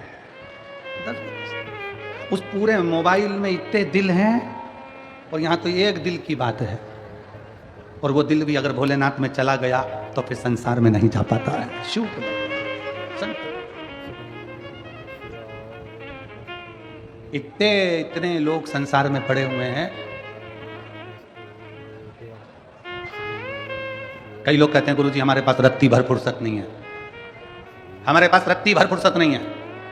10 बजे से। उस पूरे मोबाइल में इतने दिल हैं, और यहाँ तो एक दिल की बात है, और वो दिल भी अगर भोलेनाथ में चला गया तो फिर संसार में नहीं जा पाता है। शिव इतने लोग संसार में पड़े हुए हैं। कई लोग कहते हैं गुरुजी हमारे पास रत्ती भर फुर्सत नहीं है, हमारे पास रत्ती भर फुर्सत नहीं है।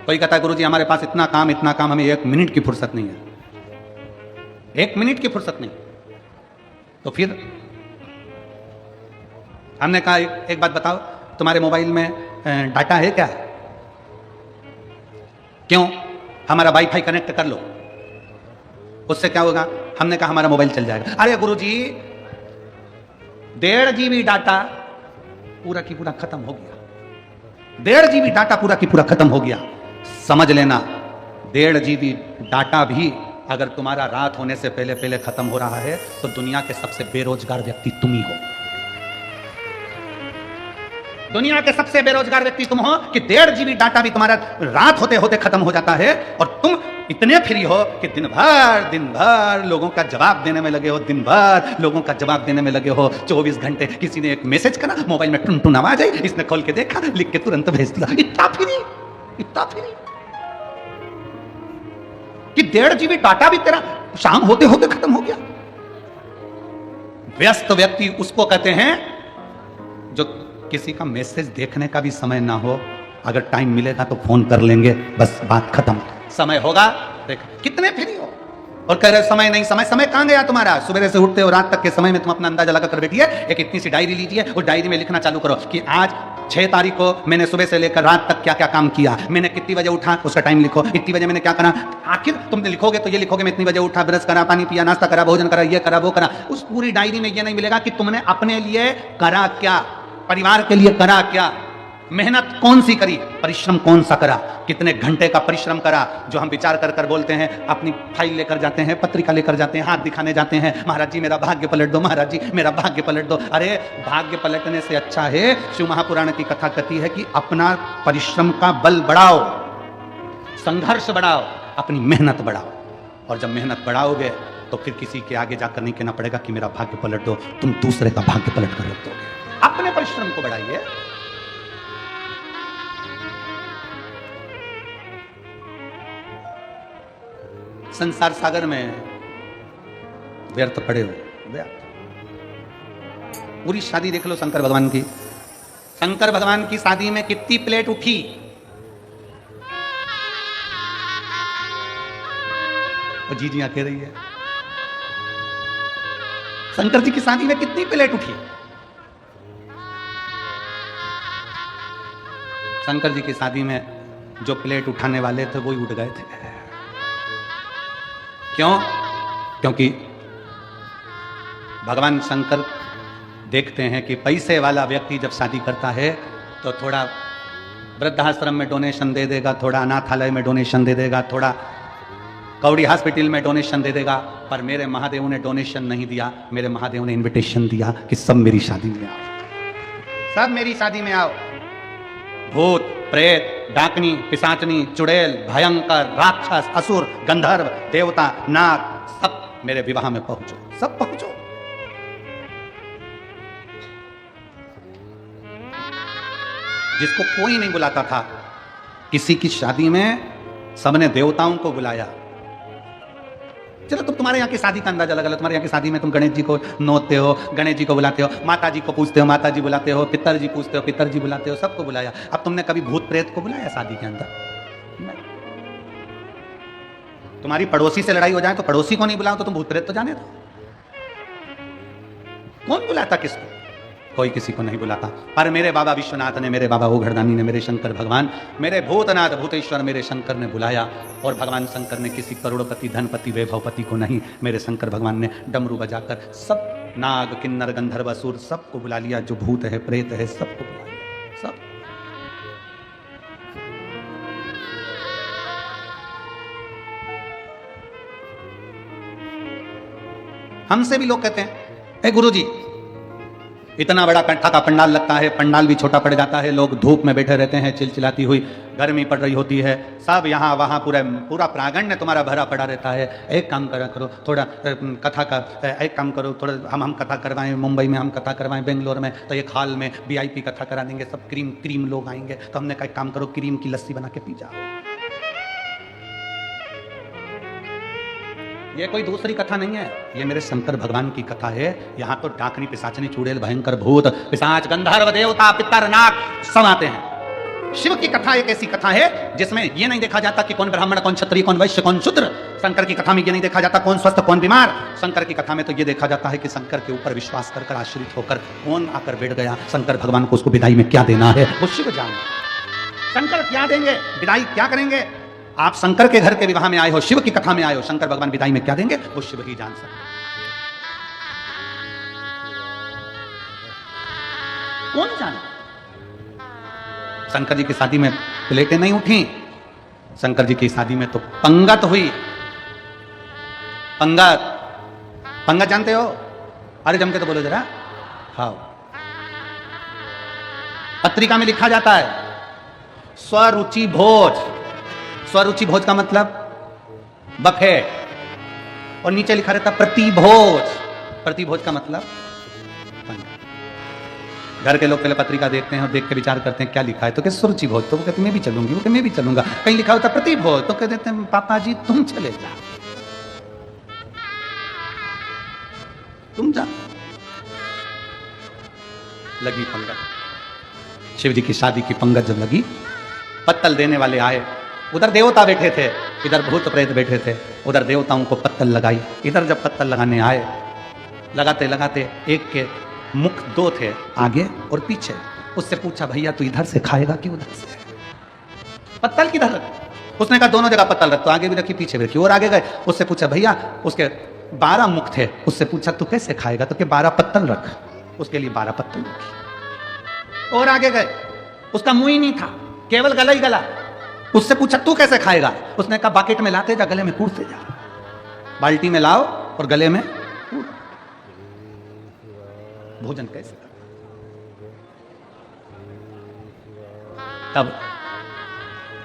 कोई कहता है गुरुजी हमारे पास इतना काम, हमें 1 मिनट की फुर्सत नहीं है। 1 मिनट की फुर्सत नहीं। तो फिर हमने कहा एक बात बताओ, तुम्हारे मोबाइल में डाटा है क्या? क्यों? हमारा वाईफाई कनेक्ट कर लो, उससे क्या होगा? हमने कहा हमारा मोबाइल चल जाएगा। अरे गुरुजी 1.5 GB डाटा पूरा की पूरा खत्म हो गया। 1.5 GB डाटा पूरा की पूरा खत्म हो गया। समझ लेना 1.5 GB डाटा भी अगर तुम्हारा रात होने से पहले पहले खत्म हो रहा है तो दुनिया के सबसे बेरोजगार व्यक्ति तुम ही हो। दुनिया के सबसे बेरोजगार व्यक्ति तुम हो कि 1.5 GB डाटा भी तुम्हारा रात होते होते खत्म हो जाता है, और तुम इतने फ्री हो कि दिन भर लोगों का जवाब देने में लगे हो। दिन भर लोगों का जवाब देने में लगे हो। 24 घंटे किसी ने एक मैसेज करा, मोबाइल में टुन टुन आवाज आई, इसने खोल के देखा, लिख के तुरंत भेज दिया। इतना फ्री, इतना फ्री। कि 1.5 GB डाटा भी तेरा शाम होते होते खत्म हो गया। व्यस्त व्यक्ति उसको कहते हैं जो किसी का मैसेज देखने का भी समय ना हो, अगर टाइम मिलेगा तो फोन कर लेंगे, बस बात खत्म। समय होगा देख कितने फ्री हो और कह रहे समय नहीं, समय कहां गया तुम्हारा? सुबह से उठते हो रात तक के समय में तुम अपना अंदाजा लगा कर बैठिए। एक इतनी सी डायरी लीजिए, उस डायरी में लिखना चालू करो कि आज 6 तारीख को मैंने सुबह से लेकर रात तक क्या क्या काम किया, मैंने कितनी बजे उठा उसका टाइम लिखो, इतनी बजे मैंने क्या करा। आखिर तुम लिखोगे तो ये लिखोगे मैं इतनी बजे उठा, ब्रश करा, पानी पिया, नाश्ता करा, भोजन करा, ये करा, वो करा। उस पूरी डायरी में ये नहीं मिलेगा कि तुमने अपने लिए करा क्या, परिवार के लिए करा क्या, मेहनत कौन सी करी, परिश्रम कौन सा करा, कितने घंटे का परिश्रम करा। जो हम विचार कर कर बोलते हैं, अपनी फाइल लेकर जाते हैं, पत्रिका लेकर जाते हैं, हाथ दिखाने जाते हैं, महाराज जी मेरा भाग्य पलट दो, महाराज जी मेरा भाग्य पलट दो। अरे भाग्य पलटने से अच्छा है, शिव महापुराण की कथा कहती है कि अपना परिश्रम का बल बढ़ाओ, संघर्ष बढ़ाओ, अपनी मेहनत बढ़ाओ। और जब मेहनत बढ़ाओगे तो फिर किसी के आगे जाकर नहीं कहना पड़ेगा कि मेरा भाग्य पलट दो, तुम दूसरे का भाग्य पलट कर रख दोगे। अपने परिश्रम को बढ़ाइए। संसार सागर में व्यर्थ पड़े हुए, व्यर्थ। पूरी शादी देख लो शंकर भगवान की। शंकर भगवान की शादी में कितनी प्लेट उठी, और जीजियां कह रही है। शंकर जी की शादी में कितनी प्लेट उठी। शंकर जी की शादी में जो प्लेट उठाने वाले थे वो ही उठ गए थे। क्यों? क्योंकि भगवान शंकर देखते हैं कि पैसे वाला व्यक्ति जब शादी करता है तो थोड़ा वृद्धाश्रम में डोनेशन दे देगा, थोड़ा अनाथालय में डोनेशन दे देगा, थोड़ा कौड़ी हॉस्पिटल में डोनेशन दे देगा। पर मेरे महादेव ने डोनेशन नहीं दिया, मेरे महादेव ने इनविटेशन दिया कि सब मेरी शादी में आओ, सब मेरी शादी में आओ। भूत, प्रेत, डाकनी, पिशाचनी, चुड़ैल, भयंकर, राक्षस, असुर, गंधर्व, देवता, नाग, सब मेरे विवाह में पहुंचो, सब पहुंचो। जिसको कोई नहीं बुलाता था, किसी की शादी में सबने देवताओं को बुलाया। चलो तुम तुम्हारे यहाँ की शादी का अंदाजा लगा लो। तुम्हारे यहाँ की शादी में तुम गणेश जी को नोचते हो, गणेश जी को बुलाते हो, माता जी को पूछते हो, माता जी बुलाते हो, पितर जी पूछते हो, पितर जी बुलाते हो, सबको बुलाया। अब तुमने कभी भूत प्रेत को बुलाया शादी के अंदर? नहीं। तुम्हारी पड़ोसी से लड़ाई हो जाए तो पड़ोसी को नहीं बुलाओ तो तुम भूत प्रेत तो जाने दो। कौन बुलाता किसको? कोई किसी को नहीं बुलाता। पर मेरे बाबा विश्वनाथ ने, मेरे बाबा ओघड़दानी ने, मेरे शंकर भगवान, मेरे भूतनाथ भूतेश्वर मेरे शंकर ने बुलाया। और भगवान शंकर ने किसी करोड़पति, धनपति, वैभवपति को नहीं, मेरे शंकर भगवान ने डमरू बजाकर सब नाग, किन्नर, गंधर्व, असुर सबको बुला लिया। जो भूत है, प्रेत है, सबको बुला लिया, सब। हमसे भी लोग कहते हैं, ए गुरुजी, इतना बड़ा कंठा का पंडाल लगता है, पंडाल भी छोटा पड़ जाता है, लोग धूप में बैठे रहते हैं, चिलचिलाती हुई गर्मी पड़ रही होती है, सब यहाँ वहाँ पूरा प्रांगण तुम्हारा भरा पड़ा रहता है। एक काम करा करो, थोड़ा कथा का एक काम करो, थोड़ा हम कथा करवाएं, मुंबई में हम कथा करवाएं, बेंगलोर में तो एक हॉल में VIP कथा करा देंगे, सब क्रीम लोग आएंगे। तो हमने कहा एक काम करो, क्रीम की लस्सी बना के पी जाओ। ये कोई दूसरी कथा नहीं है, ये मेरे शंकर भगवान की कथा है। यहाँ तो डाकनी, पिशाचनी, चुड़ैल, भयंकर, भूत, पिशाच, गंधर्व, देवता, पितर, नाग सब आते हैं। शिव की कथा एक ऐसी कथा है जिसमें ये नहीं देखा जाता कि कौन ब्राह्मण, कौन क्षत्रिय, कौन वैश्य, कौन शूद्र। शंकर की कथा में ये नहीं देखा जाता कौन स्वस्थ, कौन बीमार। शंकर की कथा में तो ये देखा जाता है कि शंकर के ऊपर विश्वास कर आश्रित होकर कौन आकर बैठ गया। शंकर भगवान को उसको विदाई में क्या देना है वो शिव जाने। शंकर क्या देंगे, विदाई क्या करेंगे। आप शंकर के घर के विवाह में आए हो, शिव की कथा में आए हो, शंकर भगवान विदाई में क्या देंगे वो शिव ही जान सकते। कौन जाने। शंकर जी की शादी में प्लेटें नहीं उठी, शंकर जी की शादी में तो पंगत हुई। पंगत जानते हो? अरे जम के तो बोलो जरा। हाँ, पत्रिका में लिखा जाता है स्वरुचि भोज। स्वरुचि भोज का मतलब बफे, और नीचे लिखा रहता प्रतिभोज। प्रतिभोज का मतलब घर के लोग पहले पत्रिका देखते हैं और देख के विचार करते हैं क्या लिखा है, तो क्या सुरुचि भोज, तो वो कहते मैं भी चलूंगी, वो कहते मैं भी चलूंगा। कहीं लिखा होता प्रति भोज, तो कह देते हैं पापा जी तुम चले जाओ, तुम जा। लगी पंगत, शिव जी की शादी की पंगत जब लगी, पत्तल देने वाले आए, उधर देवता बैठे थे, इधर भूत प्रेत बैठे थे, उधर देवताओं को पत्तल लगाई, इधर जब पत्तल लगाने आए, लगाते लगाते एक के मुख दो थे, आगे और पीछे। उससे पूछा भैया तू इधर से खाएगा कि उधर से, पत्तल किधर रख? उसने कहा दोनों जगह पत्तल रख, तो आगे भी रखी पीछे भी रखी। और आगे गए, उससे पूछा भैया, उसके 12 मुख थे, उससे पूछा तू कैसे खाएगा, तो 12 पत्तल रख, उसके लिए 12 पत्तल रखी। और आगे गए, उसका मुंह ही नहीं था, केवल गला ही गला। उससे पूछा तू कैसे खाएगा, उसने कहा बाकेट में लाते जा, गले में कूटते जा, बाल्टी में लाओ और गले में भोजन कैसे कर। तब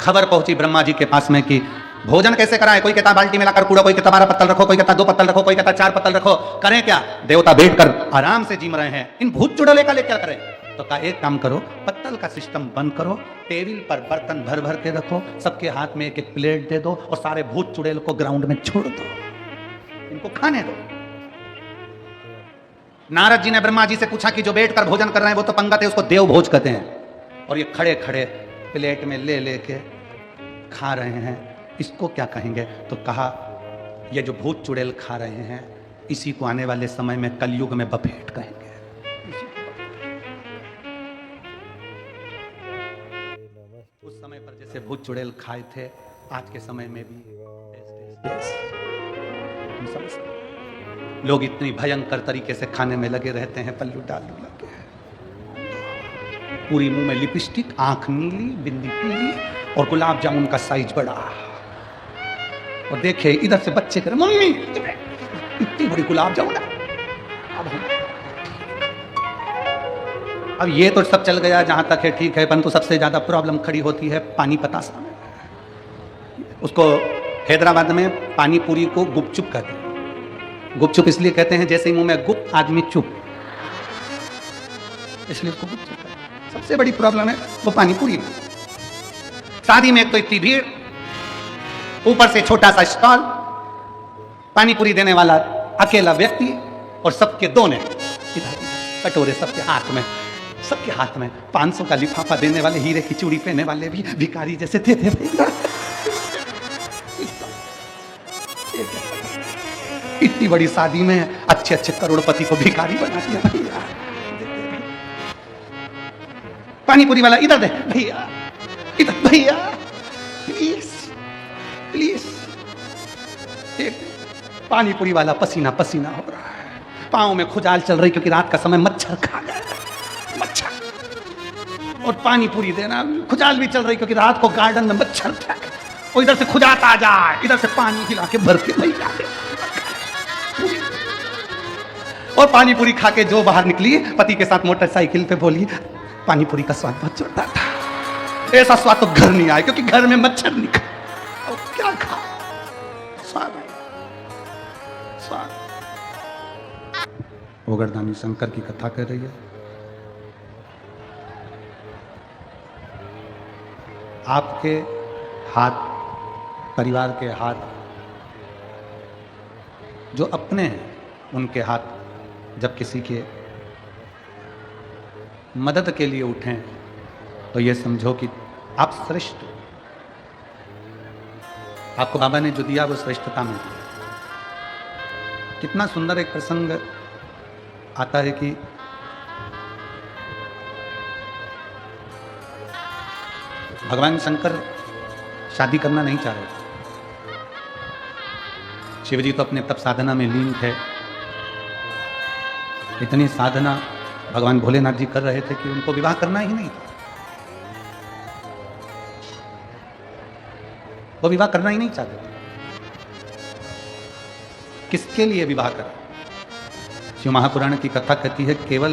खबर पहुंची ब्रह्मा जी के पास में कि भोजन कैसे कराए, कोई कहता बाल्टी में लाकर कूड़ो, कोई कहता 12 पत्तल रखो, कोई कहता 2 पत्तल रखो, कोई कहता 4 पत्तल रखो, करें क्या? देवता बैठकर आराम से जीम रहे हैं, इन भूत चुड़ैले का लेकर करें। तो कहा एक काम करो, पत्तल का सिस्टम बंद करो, टेबल पर बर्तन भर भर के रखो, सबके हाथ में एक एक प्लेट दे दो और सारे भूत चुड़ैल को ग्राउंड में छोड़ दो, इनको खाने दो। नारद जी ने ब्रह्मा जी से पूछा कि जो बैठकर भोजन कर रहे हैं वो तो पंगत है, उसको देव भोज कहते हैं, और ये खड़े खड़े प्लेट में ले लेके खा रहे हैं, इसको क्या कहेंगे? तो कहा ये जो भूत चुड़ैल खा रहे हैं, इसी को आने वाले समय में कलयुग में बफेट कहेंगे। उस समय पर जैसे भूत चुड़ैल खाए थे, आज के समय में भी लोग इतनी भयंकर तरीके से खाने में लगे रहते हैं, पल्लू डालू लगे, पूरी मुंह में लिपस्टिक, आंख नीली, बिंदी पीली और गुलाब जामुन का साइज बड़ा। और देखे इधर से बच्चे करे मम्मी इतनी बड़ी गुलाब जामुन। अब ये तो सब चल गया जहां तक है ठीक है, परंतु सबसे ज्यादा प्रॉब्लम खड़ी होती है पानी पतासा में। उसको हैदराबाद में पानी पूरी को गुपचुप कहते हैं। गुपचुप इसलिए कहते हैं जैसे ही मुंह में गुप आदमी चुप, इसलिए उसको गुपचुप कहते हैं। सबसे बड़ी प्रॉब्लम है वो पानी पूरी में। शादी में एक तो इतनी भीड़, ऊपर से छोटा सा स्टॉल, पानी पूरी देने वाला अकेला व्यक्ति और सबके दोने कटोरे सबके हाथ में 500 का लिफाफा देने वाले, हीरे की चूड़ी पहने वाले भी भिखारी जैसे थे इतनी बड़ी शादी में अच्छे अच्छे करोड़पति को भिखारी बना दिया भैया। पानी पूरी वाला इधर दे भैया, इधर भैया प्लीज प्लीज। एक पानी पूरी वाला पसीना पसीना हो रहा है, पांव में खुजाल चल रही क्योंकि रात का समय मच्छर खा गया, मच्छर। और पानी पूरी देना, खुजाल भी चल रही क्योंकि रात को गार्डन में मच्छर था, और इधर से खुजाता आ जाए, इधर से पानी हिला के भर के भैया। और पानी पूरी खा के जो बाहर निकली, पति के साथ मोटरसाइकिल पे बोली पानी पूरी का स्वाद बहुत जोरदार था, ऐसा स्वाद तो घर नहीं आया क्योंकि घर में मच्छर नहीं खा। और क्या खा स्वाद ओगरदानी शंकर की कथा कर रही है। आपके हाथ, परिवार के हाथ जो अपने हैं, उनके हाथ जब किसी के मदद के लिए उठें तो ये समझो कि आप श्रेष्ठ हो। आपको बाबा ने जो दिया वो श्रेष्ठता में दिया। कितना सुंदर एक प्रसंग आता है कि भगवान शंकर शादी करना नहीं चाह रहे थे। शिवजी तो अपने तप साधना में लीन थे। इतनी साधना भगवान भोलेनाथ जी कर रहे थे कि उनको विवाह करना ही नहीं था। वो विवाह करना ही नहीं चाहते थे। किसके लिए विवाह करें? शिव महापुराण की कथा कहती है केवल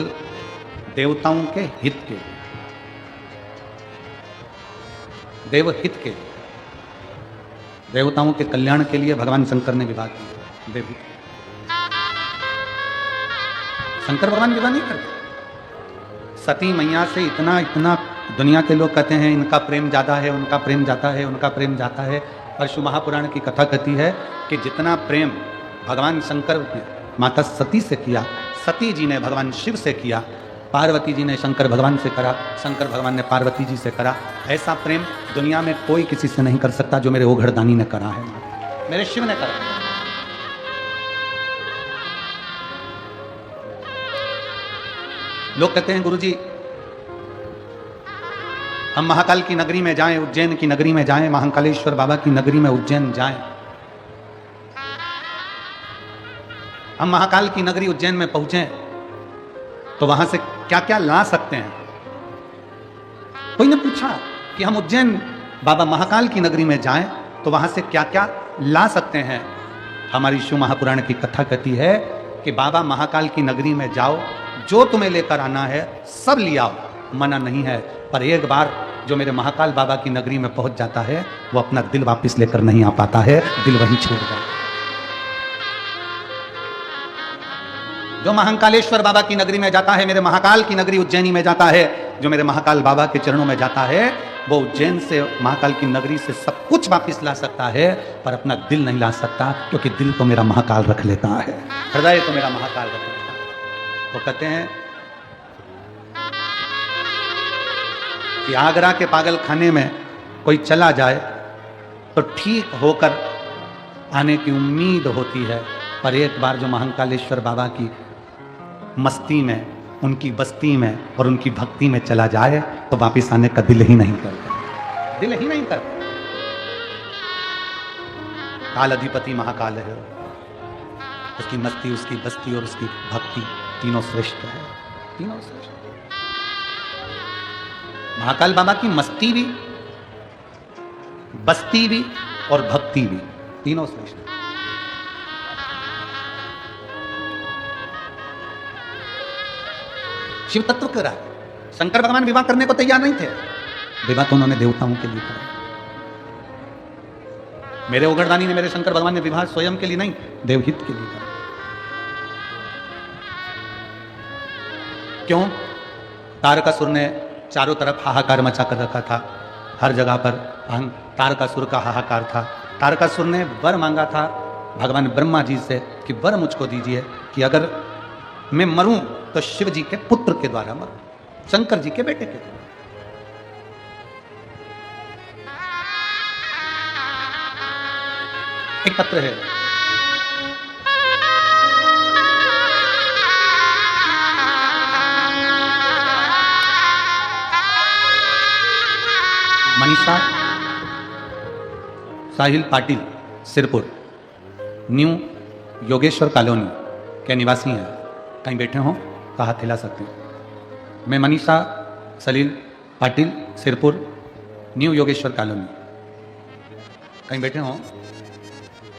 देवताओं के हित के, देवहित के, देवताओं के कल्याण के लिए भगवान शंकर ने विवाह किया। देवहित, शंकर भगवान विवाह नहीं करते। सती मैया से इतना इतना दुनिया के लोग कहते हैं इनका प्रेम ज़्यादा है, उनका प्रेम जाता है, उनका प्रेम जाता है। और शिव महापुराण की कथा कहती है कि जितना प्रेम भगवान शंकर ने माता सती से किया, सती जी ने भगवान शिव से किया, पार्वती जी ने शंकर भगवान से करा, शंकर भगवान ने पार्वती जी से करा, ऐसा प्रेम दुनिया में कोई किसी से नहीं कर सकता जो मेरे ओघड़दानी ने करा है, मेरे शिव ने करा। लोग कहते हैं गुरुजी हम महाकाल की नगरी में जाएं, उज्जैन की नगरी में जाएं, महाकालेश्वर बाबा की नगरी में उज्जैन जाएं, हम महाकाल की नगरी उज्जैन में पहुंचे तो वहां से क्या क्या ला सकते हैं। कोई ने पूछा कि हम उज्जैन बाबा महाकाल की नगरी में जाएं तो वहां से क्या क्या ला सकते हैं। हमारी शिव महापुराण की कथा कहती है कि बाबा महाकाल की नगरी में जाओ, जो तुम्हें लेकर आना है सब लिया आओ, मना नहीं है। पर एक बार जो मेरे महाकाल बाबा की नगरी में पहुंच जाता है वो अपना दिल वापस लेकर नहीं आ पाता है, दिल वहीं छोड़ जाता। जो महाकालेश्वर बाबा की नगरी में जाता है, मेरे महाकाल की नगरी उज्जैनी में जाता है, जो मेरे महाकाल बाबा के चरणों में जाता है, वो उज्जैन से महाकाल की नगरी से सब कुछ वापस ला सकता है, पर अपना दिल नहीं ला सकता, क्योंकि दिल तो मेरा महाकाल रख लेता है, हृदय तो मेरा महाकाल रख लेता है। वो कहते हैं कि आगरा के पागल खाने में कोई चला जाए तो ठीक होकर आने की उम्मीद होती है, पर एक बार जो महाकालेश्वर बाबा की मस्ती में, उनकी बस्ती में और उनकी भक्ति में चला जाए तो वापिस आने का दिल ही नहीं करता, दिल ही नहीं करता। काल अधिपति महाकाल है, उसकी मस्ती, उसकी बस्ती और उसकी भक्ति तीनों श्रेष्ठ है, तीनों श्रेष्ठ। महाकाल बाबा की मस्ती भी, बस्ती भी और भक्ति भी तीनों श्रेष्ठ। शिव तत्व कह रहा है, शंकर भगवान विवाह करने को तैयार नहीं थे, विवाह तो उन्होंने देवताओं के लिए करा। मेरे ओघड़दानी ने, मेरे शंकर भगवान ने विवाह स्वयं के लिए नहीं, देवहित के लिए करा। क्यों? तारकासुर ने चारों तरफ हाहाकार मचा कर रखा था, हर जगह पर तारकासुर का हाहाकार था। तारकासुर ने वर मांगा था भगवान ब्रह्मा जी से कि वर मुझको दीजिए कि अगर मैं मरूं तो शिव जी के पुत्र के द्वारा मरूं, शंकर जी के बेटे के द्वारा। एक पत्र है, मनीषा साहिल पाटिल सिरपुर न्यू योगेश्वर कॉलोनी के निवासी हैं। कहीं बैठे हों तो हाथ हिला सकते हैं। मैं मनीषा सलील पाटिल सिरपुर न्यू योगेश्वर कॉलोनी, कहीं बैठे हों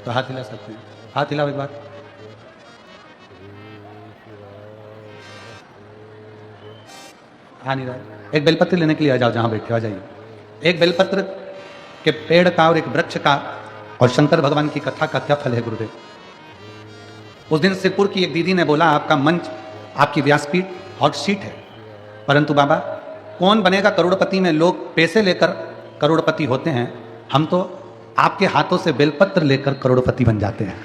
तो हाथ हिला सकते हैं। हाथ हिलाओ एक बार। आ नहीं रहा है। एक बेलपत्र लेने के लिए आ जाओ, जहां बैठे आ जाइए। एक बेलपत्र के पेड़ का और एक वृक्ष का और शंकर भगवान की कथा का क्या फल है गुरुदेव? उस दिन सिरपुर की एक दीदी ने बोला, आपका मंच, आपकी व्यासपीठ हॉट सीट है, परंतु बाबा कौन बनेगा करोड़पति में? लोग पैसे लेकर करोड़पति होते हैं, हम तो आपके हाथों से बेलपत्र लेकर करोड़पति बन जाते हैं,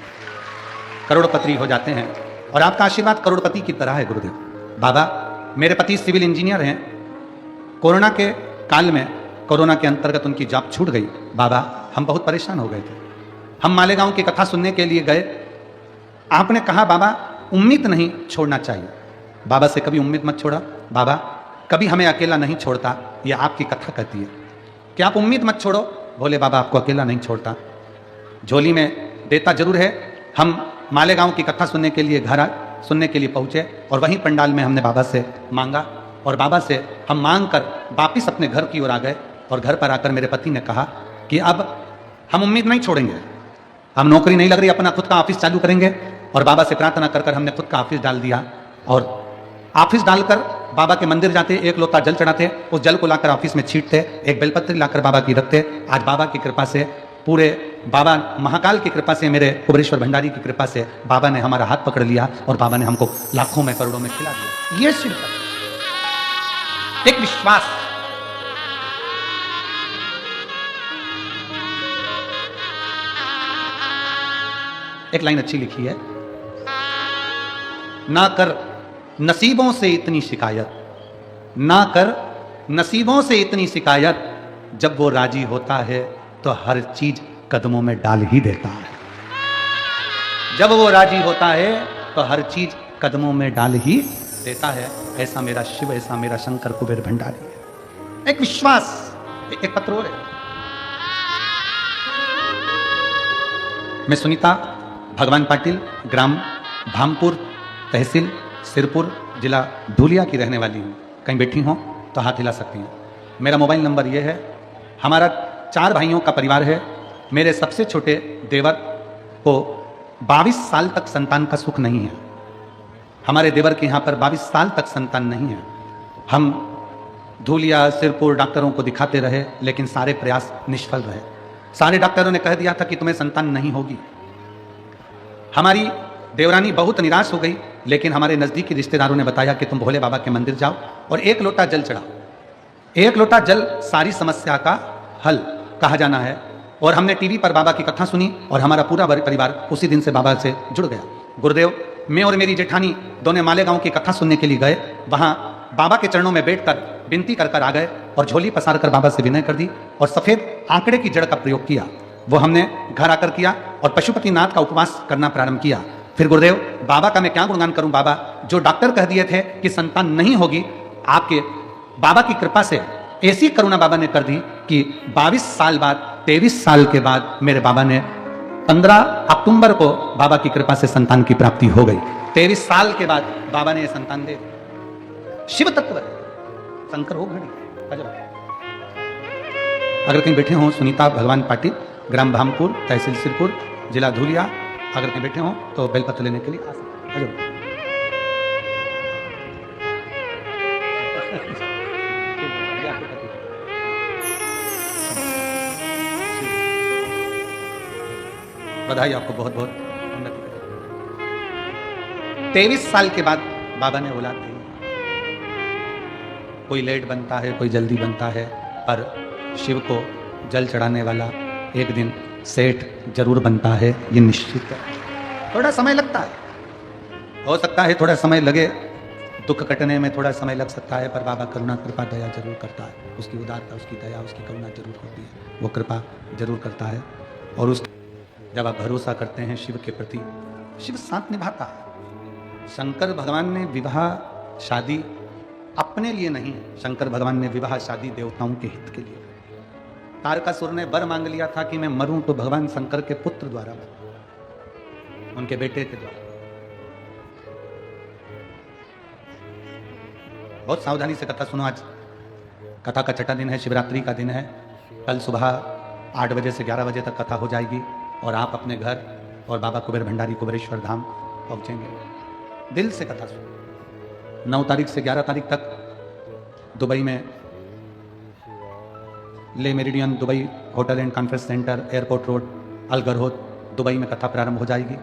करोड़पति हो जाते हैं। और आपका आशीर्वाद करोड़पति की तरह है गुरुदेव। बाबा मेरे पति सिविल इंजीनियर हैं, कोरोना के काल में, कोरोना के अंतर्गत उनकी जॉब छूट गई। बाबा हम बहुत परेशान हो गए थे, हम मालेगांव की कथा सुनने के लिए गए, आपने कहा बाबा उम्मीद नहीं छोड़ना चाहिए। बाबा से कभी उम्मीद मत छोड़ा, बाबा कभी हमें अकेला नहीं छोड़ता, ये आपकी कथा कहती है कि आप उम्मीद मत छोड़ो। बोले बाबा आपको अकेला नहीं छोड़ता, झोली में देता जरूर है। हम मालेगांव की कथा सुनने के लिए घर सुनने के लिए पहुँचे और वहीं पंडाल में हमने बाबा से मांगा और बाबा से हम मांग कर वापिस अपने घर की ओर आ गए। और घर पर आकर मेरे पति ने कहा कि अब हम उम्मीद नहीं छोड़ेंगे, हम नौकरी नहीं लग रही, अपना खुद का ऑफिस चालू करेंगे। और बाबा से प्रार्थना कर हमने खुद का ऑफिस डाल दिया और ऑफिस डालकर बाबा के मंदिर जाते, एक लोटा जल चढ़ाते, उस जल को लाकर ऑफिस में छींटते, एक बेलपत्र लाकर बाबा की रखते। आज बाबा की कृपा से, पूरे बाबा महाकाल की कृपा से, मेरे कुबरेश्वर भंडारी की कृपा से बाबा ने हमारा हाथ पकड़ लिया और बाबा ने हमको लाखों में करोड़ों में खिला दिया। ये शिव एक विश्वास। एक लाइन अच्छी लिखी है, ना कर नसीबों से इतनी शिकायत, ना कर नसीबों से इतनी शिकायत, जब वो राजी होता है तो हर चीज कदमों में डाल ही देता है। जब वो राजी होता है तो हर चीज कदमों में डाल ही देता है। ऐसा मेरा शिव, ऐसा मेरा शंकर कुबेर भंडारी है। एक विश्वास। एक पत्र और है, मैं सुनीता भगवान पाटिल, ग्राम भामपुर, तहसील सिरपुर, जिला धूलिया की रहने वाली हूँ। कहीं बैठी हो तो हाथ हिला सकती हैं। मेरा मोबाइल नंबर ये है। हमारा 4 भाइयों का परिवार है। मेरे सबसे छोटे देवर को 22 साल तक संतान का सुख नहीं है। हमारे देवर के यहाँ पर 22 साल तक संतान नहीं है। हम धूलिया सिरपुर डॉक्टरों को दिखाते रहे, लेकिन सारे प्रयास निष्फल रहे। सारे डॉक्टरों ने कह दिया था कि तुम्हें संतान नहीं होगी। हमारी देवरानी बहुत निराश हो गई, लेकिन हमारे नजदीकी रिश्तेदारों ने बताया कि तुम भोले बाबा के मंदिर जाओ और 1 लोटा जल चढ़ाओ। 1 लोटा जल सारी समस्या का हल कहा जाना है। और हमने टीवी पर बाबा की कथा सुनी और हमारा पूरा परिवार उसी दिन से बाबा से जुड़ गया। गुरुदेव, मैं और मेरी जेठानी दोनों मालेगांव की कथा सुनने के लिए गए। वहां बाबा के चरणों में बैठकर विनती कर कर आ गए और झोली पसार कर बाबा से विनय कर दी और सफेद आंकड़े की जड़ का प्रयोग किया। वो हमने घर आकर किया और पशुपतिनाथ का उपवास करना प्रारंभ किया। फिर गुरुदेव, बाबा का मैं क्या गुणगान करूं। बाबा, जो डॉक्टर कह दिए थे कि संतान नहीं होगी, आपके बाबा की कृपा से ऐसी करुणा बाबा ने कर दी कि 22 साल बाद, 23 साल के बाद मेरे बाबा ने 15 अक्टूबर को बाबा की कृपा से संतान की प्राप्ति हो गई। 23 साल के बाद बाबा ने यह संतान दे दी। शिव तत्व शंकर हो घड़ी अजब। अगर कहीं बैठे हो सुनीता भगवान पाटिल, ग्राम भामपुर, तहसील सिरपुर, जिला धूलिया, अगर कहीं बैठे हो तो बेलपत्र लेने के लिए आ सकते हैं। बधाई आपको, बहुत बहुत उन्नति। 23 साल के बाद बाबा ने औलाद दी। कोई लेट बनता है, कोई जल्दी बनता है, पर शिव को जल चढ़ाने वाला एक दिन सेठ जरूर बनता है, ये निश्चित है। थोड़ा समय लगता है, हो सकता है थोड़ा समय लगे, दुख कटने में थोड़ा समय लग सकता है, पर बाबा करुणा कृपा दया जरूर करता है। उसकी उदारता, उसकी दया, उसकी करुणा जरूर होती है, वो कृपा जरूर करता है। और उस जब आप भरोसा करते हैं शिव के प्रति, शिव साथ निभाता है। शंकर भगवान ने विवाह शादी अपने लिए नहीं, शंकर भगवान ने विवाह शादी देवताओं के हित के लिए। तारकासुर ने वर मांग लिया था कि मैं मरूं तो भगवान शंकर के पुत्र द्वारा मरूं, उनके बेटे के द्वारा। बहुत सावधानी से कथा सुनो। आज कथा का छठा दिन है, शिवरात्रि का दिन है। कल सुबह 8 बजे से 11 बजे तक कथा हो जाएगी और आप अपने घर और बाबा कुबेर भंडारी कुबेरेश्वर धाम पहुंचेंगे। दिल से कथा सुनो। 9 तारीख से 11 तारीख तक दुबई में Le Meridien Dubai hotel and conference centre, airport road, Al Garhoud, Dubai में कथा प्रारंभ हो जाएगी।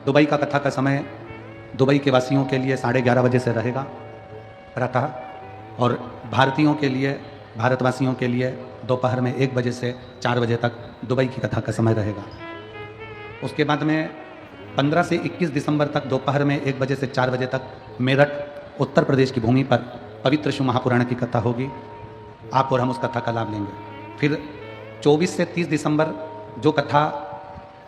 दुबई का कथा का समय दुबई के वासियों के लिए 11:30 बजे से रहेगा प्रातः, और भारतीयों के लिए, भारतवासियों के लिए दोपहर में 1 बजे से 4 बजे तक दुबई की कथा का समय रहेगा। उसके बाद में 15 से 21 दिसंबर तक दोपहर में 1 बजे से 4 बजे तक मेरठ, उत्तर प्रदेश की भूमि पर पवित्र शिव महापुराण की कथा होगी। आप और हम उस कथा का लाभ लेंगे। फिर 24 से 30 दिसंबर जो कथा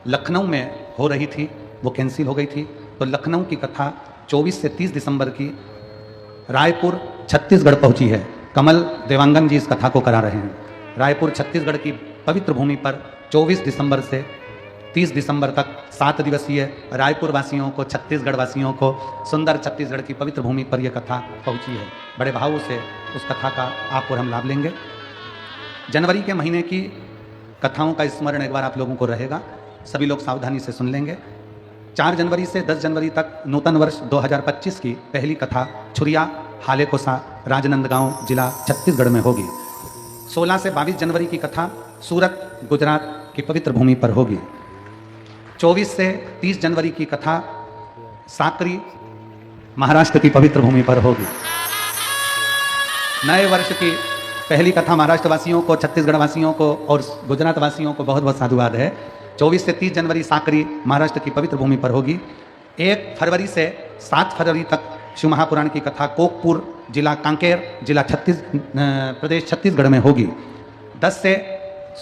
लखनऊ में हो रही थी वो कैंसिल हो गई थी, तो लखनऊ की कथा 24 से 30 दिसंबर की रायपुर छत्तीसगढ़ पहुंची है। कमल देवांगन जी इस कथा को करा रहे हैं। रायपुर छत्तीसगढ़ की पवित्र भूमि पर 24 दिसंबर से 30 दिसंबर तक 7 दिवसीय रायपुर वासियों को, छत्तीसगढ़ वासियों को सुंदर छत्तीसगढ़ की पवित्र भूमि पर यह कथा पहुंची है। बड़े भाव से उस कथा का आप और हम लाभ लेंगे। जनवरी के महीने की कथाओं का स्मरण एक बार आप लोगों को रहेगा, सभी लोग सावधानी से सुन लेंगे। 4 जनवरी से 10 जनवरी तक नूतन वर्ष 2025 की पहली कथा छुरिया हालेकोसा, राजनंदगांव जिला छत्तीसगढ़ में होगी। 16 से 22 जनवरी की कथा सूरत, गुजरात की पवित्र भूमि पर होगी। 24 से 30 जनवरी की कथा साकरी, महाराष्ट्र की पवित्र भूमि पर होगी। नए वर्ष की पहली कथा महाराष्ट्र वासियों को, छत्तीसगढ़ वासियों को और गुजरात वासियों को बहुत बहुत साधुवाद है। 24 से 30 जनवरी साकरी महाराष्ट्र की पवित्र भूमि पर होगी। 1 फरवरी से 7 फरवरी तक शिव महापुराण की कथा कोकपुर, जिला कांकेर, जिला प्रदेश छत्तीसगढ़ में होगी। 10 से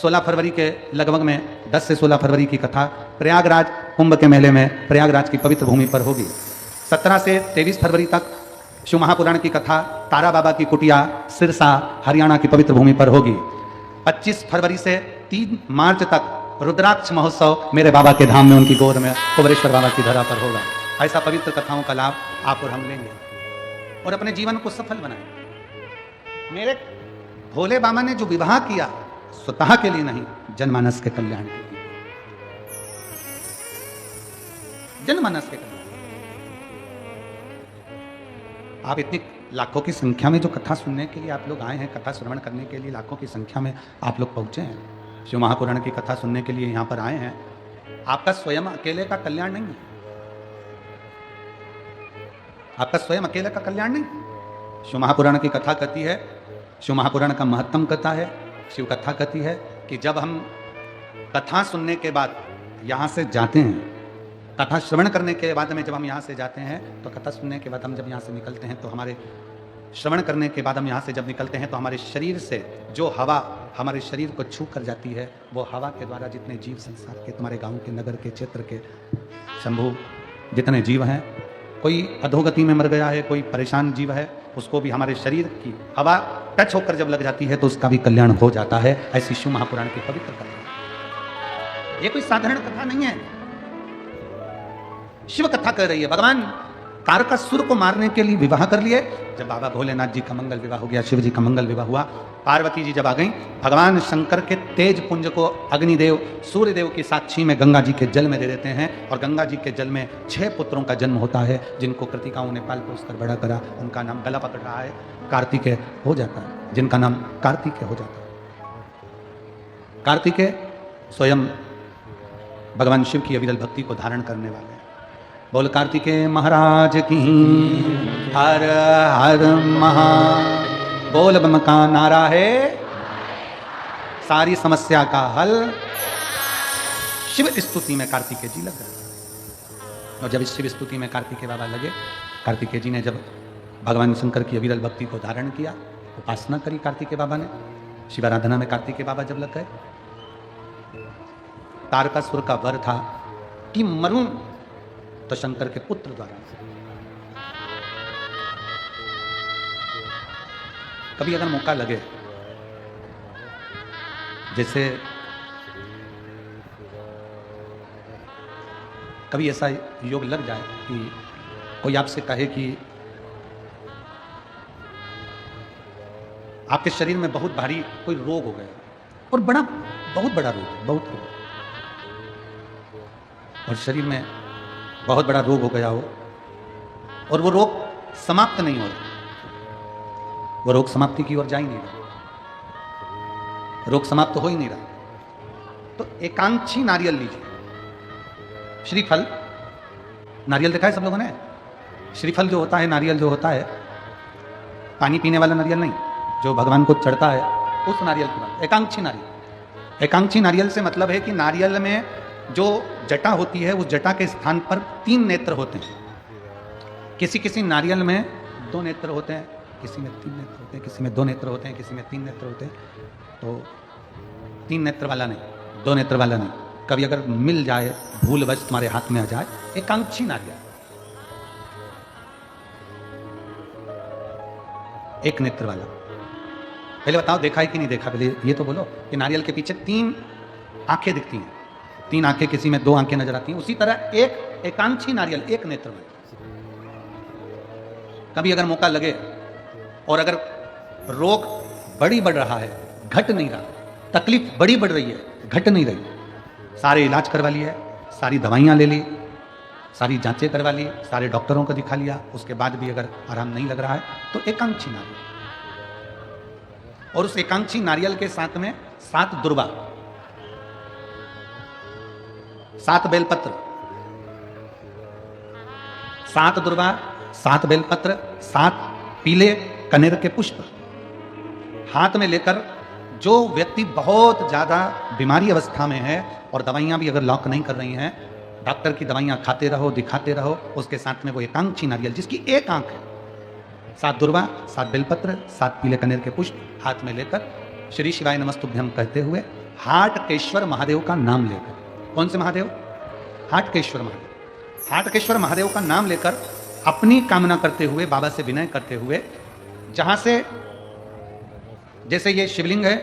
16 फरवरी के लगभग में 10 से 16 फरवरी की कथा प्रयागराज कुंभ के मेले में प्रयागराज की पवित्र भूमि पर होगी। 17 से 23 फरवरी तक शिव महापुराण की कथा तारा बाबा की कुटिया सिरसा हरियाणा की पवित्र भूमि पर होगी। 25 फरवरी से 3 मार्च तक रुद्राक्ष महोत्सव मेरे बाबा के धाम में उनकी गोद में कुबरेश्वर बाबा की धरा पर होगा। ऐसा पवित्र कथाओं का लाभ आप और हम लेंगे और अपने जीवन को सफल बनाएं। मेरे भोले बाबा ने जो विवाह किया स्वतः के लिए नहीं, जनमानस के कल्याण के लिए, जनमानस के कल्याण। आप इतनी लाखों की संख्या में जो कथा सुनने के लिए आप लोग आए हैं, कथा श्रवण करने के लिए लाखों की संख्या में आप लोग पहुंचे हैं, शिव महापुराण की कथा सुनने के लिए यहां पर आए हैं। आपका स्वयं अकेले का कल्याण नहीं है, आपका स्वयं अकेले का कल्याण नहीं। शिव महापुराण की कथा कहती है, शिव महापुराण का महत्तम कथा है, शिव कथा कहती है कि जब हम कथा सुनने के बाद यहाँ से जाते हैं, कथा श्रवण करने के बाद में जब हम यहाँ से जाते हैं, तो कथा सुनने के बाद हम जब यहाँ से निकलते हैं, तो हमारे श्रवण करने के बाद हम यहाँ से जब निकलते हैं, तो हमारे शरीर से जो हवा हमारे शरीर को छू कर जाती है, वो हवा के द्वारा जितने जीव संसार के, तुम्हारे गांव के, नगर के, क्षेत्र के, शंभु जितने जीव हैं, कोई अधोगति में मर गया है, कोई परेशान जीव है, उसको भी हमारे शरीर की हवा टच होकर जब लग जाती है तो उसका भी कल्याण हो जाता है। ऐसी शिव महापुराण की पवित्र कथा, ये कोई साधारण कथा नहीं है, शिव कथा कह रही है। भगवान तारकासुर को मारने के लिए विवाह कर लिए। जब बाबा भोलेनाथ जी का मंगल विवाह हो गया, शिव जी का मंगल विवाह हुआ, पार्वती जी जब आ गई, भगवान शंकर के तेज पुंज को अग्निदेव सूर्यदेव की साक्षी में गंगा जी के जल में दे देते हैं और गंगा जी के जल में 6 पुत्रों का जन्म होता है, जिनको कृतिकाओं ने पाल पोस कर बड़ा करा। उनका नाम गला पकड़ रहा है, कार्तिकेय हो जाता है, जिनका नाम कार्तिकेय हो जाता है। कार्तिकेय स्वयं भगवान शिव की अविरल भक्ति को धारण करने वाले। बोल कार्तिकेय महाराज की हर हर महा। बोल बम का नारा है सारी समस्या का हल। शिव स्तुति में कार्तिकेय जी लग गए और जब इस शिव स्तुति में कार्तिकेय बाबा लगे, कार्तिकेय जी ने जब भगवान शंकर की अविरल भक्ति को धारण किया, उपासना करी कार्तिकेय बाबा ने, शिवाराधना में कार्तिकेय बाबा जब लग गए, तारकासुर का वर था कि मरूं तो शंकर के पुत्र द्वारा। कभी अगर मौका लगे, जैसे कभी ऐसा योग लग जाए कि कोई आपसे कहे कि आपके शरीर में बहुत भारी कोई रोग हो गया और बहुत बड़ा रोग है, बहुत रोग, और शरीर में बहुत बड़ा रोग हो गया हो और वो रोग समाप्त नहीं हो रहा, वो रोग समाप्ति की ओर जा ही नहीं रहा, रोग समाप्त हो ही नहीं रहा, तो एकांक्षी नारियल लीजिए। श्रीफल, नारियल देखा है सब लोगों ने? श्रीफल जो होता है, नारियल जो होता है, पानी पीने वाला नारियल नहीं, जो भगवान को चढ़ता है, उस नारियल की बात। एकांक्षी नारियल, एकांक्षी नारियल से मतलब है कि नारियल में जो जटा होती है, उस जटा के स्थान पर 3 नेत्र होते हैं। किसी किसी नारियल में 2 नेत्र होते हैं, किसी में 3 नेत्र होते हैं, किसी में 2 नेत्र होते हैं, किसी में 3 नेत्र होते हैं। तो 3 नेत्र वाला नहीं, 2 नेत्र वाला नहीं, कभी अगर मिल जाए, भूलवश तुम्हारे हाथ में आ जाए, एकांक्षी नारियल, 1 नेत्र वाला। पहले बताओ देखा है कि नहीं देखा? पहले ये तो बोलो कि नारियल के पीछे 3 आंखें दिखती हैं, 3 आंखें, किसी में 2 आंखें नजर आती हैं। उसी तरह एक एकांक्षी नारियल, 1 नेत्र में। कभी अगर मौका लगे और अगर रोग बढ़ रहा है, घट नहीं रहा, तकलीफ बढ़ रही है, घट नहीं रही, सारे इलाज करवा लिए, सारी दवाइयां ले ली, सारी जांचें करवा ली, सारे डॉक्टरों को दिखा लिया, उसके बाद भी अगर आराम नहीं लग रहा है, तो एकांक्षी नारियल। और उस एकांक्षी नारियल के साथ में 7 दुर्वा, 7 बेलपत्र, 7 दुर्वा, 7 बेलपत्र, 7 पीले कनेर के पुष्प, हाथ में लेकर जो व्यक्ति बहुत ज़्यादा बीमारी अवस्था में है और दवाइयाँ भी अगर लॉक नहीं कर रही हैं, डॉक्टर की दवाइयाँ खाते रहो, दिखाते रहो, उसके साथ में वो एकांक्षी नारियल जिसकी एक आंख है, 7 दुर्वा, 7 बेलपत्र, 7 पीले कनेर के पुष्प हाथ में लेकर श्री शिवाय नमस्तुभ्यम कहते हुए हाटकेश्वर महादेव का नाम लेकर, कौन से महादेव? हाटकेश्वर महादेव। हाटकेश्वर महादेव का नाम लेकर अपनी कामना करते हुए, बाबा से विनय करते हुए, जहां से जैसे ये शिवलिंग है,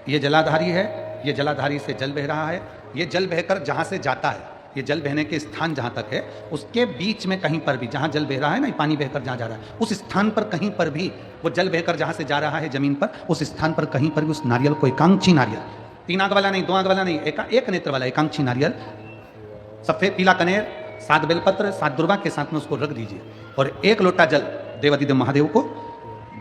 ये जलाधारी है, ये जलाधारी से जल बह रहा है, ये जल बहकर जहां से जाता है, ये जल बहने के स्थान जहां तक है, उसके बीच में कहीं पर भी जहां जल बह रहा है ना, पानी बहकर जहां जा रहा है, उस स्थान पर कहीं पर भी वो जल बहकर जहां से जा रहा है जमीन पर, उस स्थान पर कहीं पर भी उस नारियल को, एकांक्षी नारियल, 3 आंख वाला नहीं, 2 आंख वाला नहीं, एक नेत्र वाला एकांक्षी नारियल, सफेद पीला कनेर, 7 बेलपत्र, 7 दुर्वा के साथ में उसको रख दीजिए और 1 लोटा जल देवादिदेव महादेव को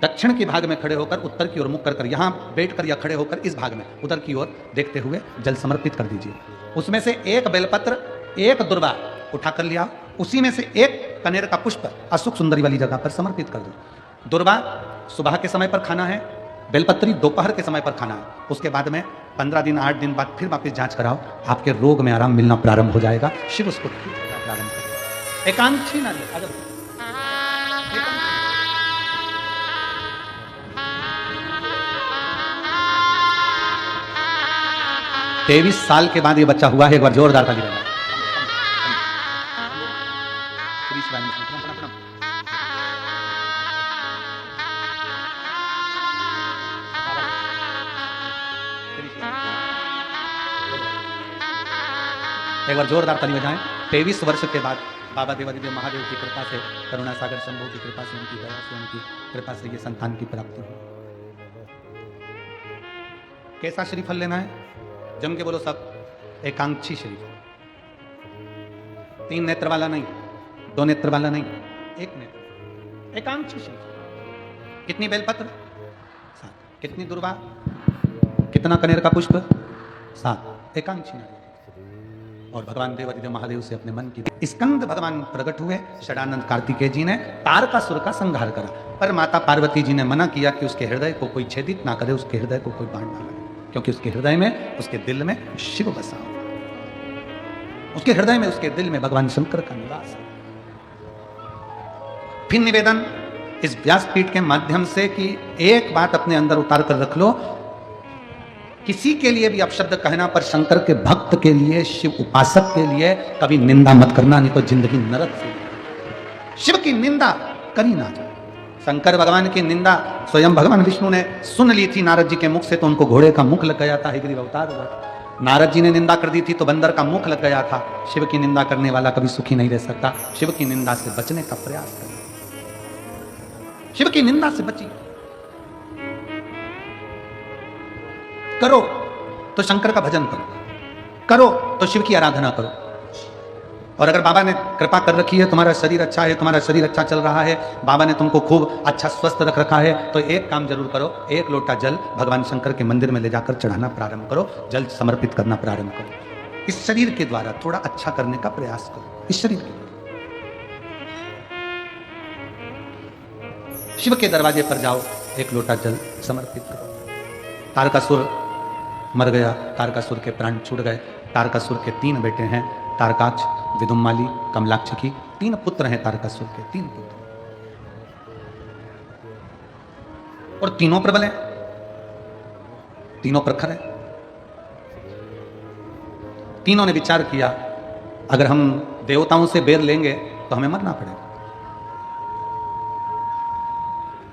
दक्षिण के भाग में खड़े होकर, उत्तर की ओर मुख कर यहाँ बैठकर या खड़े होकर इस भाग में उधर की ओर देखते हुए जल समर्पित कर दीजिए। उसमें से 1 बेलपत्र, 1 दुर्वा उठा कर लिया, उसी में से 1 कनेर का पुष्प अशोक सुंदरी वाली जगह पर समर्पित कर दो। दुर्वा सुबह के समय पर खाना है, बेलपत्री दोपहर के समय पर खाना है। उसके बाद में 15 दिन 8 दिन बाद फिर वापस जांच कराओ, आपके रोग में आराम मिलना प्रारंभ हो जाएगा। शिव उसको प्रारंभ करेगा। एकांक्षी नारियल 23 साल के बाद ये बच्चा हुआ है, एक बार जोरदार ताली बजाएं। एक बार जोरदार ताली बजाएं। 23 वर्ष के बाद बाबा देवादिदेव महादेव की कृपा से, करुणा सागर शंभू की कृपा से, उनकी दया से, उनकी कृपा से ये संतान की प्राप्ति हुई। कैसा श्रीफल लेना है? जम के बोलो सब। एकांक्षी श्रीफल, 3 नेत्र वाला नहीं, 2 नेत्र वाला नहीं, 1 नेत्र, एकांक्षी श्रीफल। कितनी बेलपत्र? 7। कितनी दुर्वा? कितना कनेर का पुष्प? 7। एकांक्षी नारियल। और भगवान देवादिदेव महादेव से अपने मन की स्कंद भगवान प्रकट हुए। षडानंद कार्तिकेय जी ने तारकासुर का संहार करा, पर माता पार्वती जी ने मना किया कि उसके हृदय को कोई छेदित ना करे, उसके हृदय को कोई बाण ना लगे, क्योंकि उसके हृदय में, उसके दिल में शिव बसा हुआ, उसके हृदय में, उसके दिल में भगवान शंकर का निवास है। फिर निवेदन इस व्यासपीठ के माध्यम से कि एक बात अपने अंदर उतार कर रख लो, किसी के लिए भी अपशब्द कहना, पर शंकर के भक्त के लिए, शिव उपासक के लिए कभी निंदा मत करना, नहीं तो जिंदगी नरक से। शिव की निंदा करी ना जाए। शंकर भगवान की निंदा स्वयं भगवान विष्णु ने सुन ली थी नारद जी के मुख से, तो उनको घोड़े का मुख लग गया था, हयग्रीव अवतार हुआ। नारद जी ने निंदा कर दी थी तो बंदर का मुख लग गया था। शिव की निंदा करने वाला कभी सुखी नहीं रह सकता। शिव की निंदा से बचने का प्रयास करें, शिव की निंदा से बचिए। करो तो शंकर का भजन करो, करो तो शिव की आराधना करो। और अगर बाबा ने कृपा कर रखी है, तुम्हारा शरीर अच्छा है, तुम्हारा शरीर अच्छा चल रहा है, बाबा ने तुमको खूब अच्छा स्वस्थ रख रखा है, तो एक काम जरूर करो, 1 लोटा जल भगवान शंकर के मंदिर में ले जाकर चढ़ाना प्रारंभ करो, जल समर्पित करना प्रारंभ करो। इस शरीर के द्वारा थोड़ा अच्छा करने का प्रयास करो। इस शरीर के शिव के दरवाजे पर जाओ, 1 लोटा जल समर्पित करो। तारकासुर मर गया, तारकासुर के प्राण छूट गए। तारकासुर के 3 बेटे हैं, तारकाक्ष, विदुम्माली, कमलाक्षकी। 3 पुत्र हैं तारकासुर के, 3 पुत्र, और तीनों प्रबल हैं, तीनों प्रखर हैं। तीनों ने विचार किया, अगर हम देवताओं से बैर लेंगे तो हमें मरना पड़ेगा,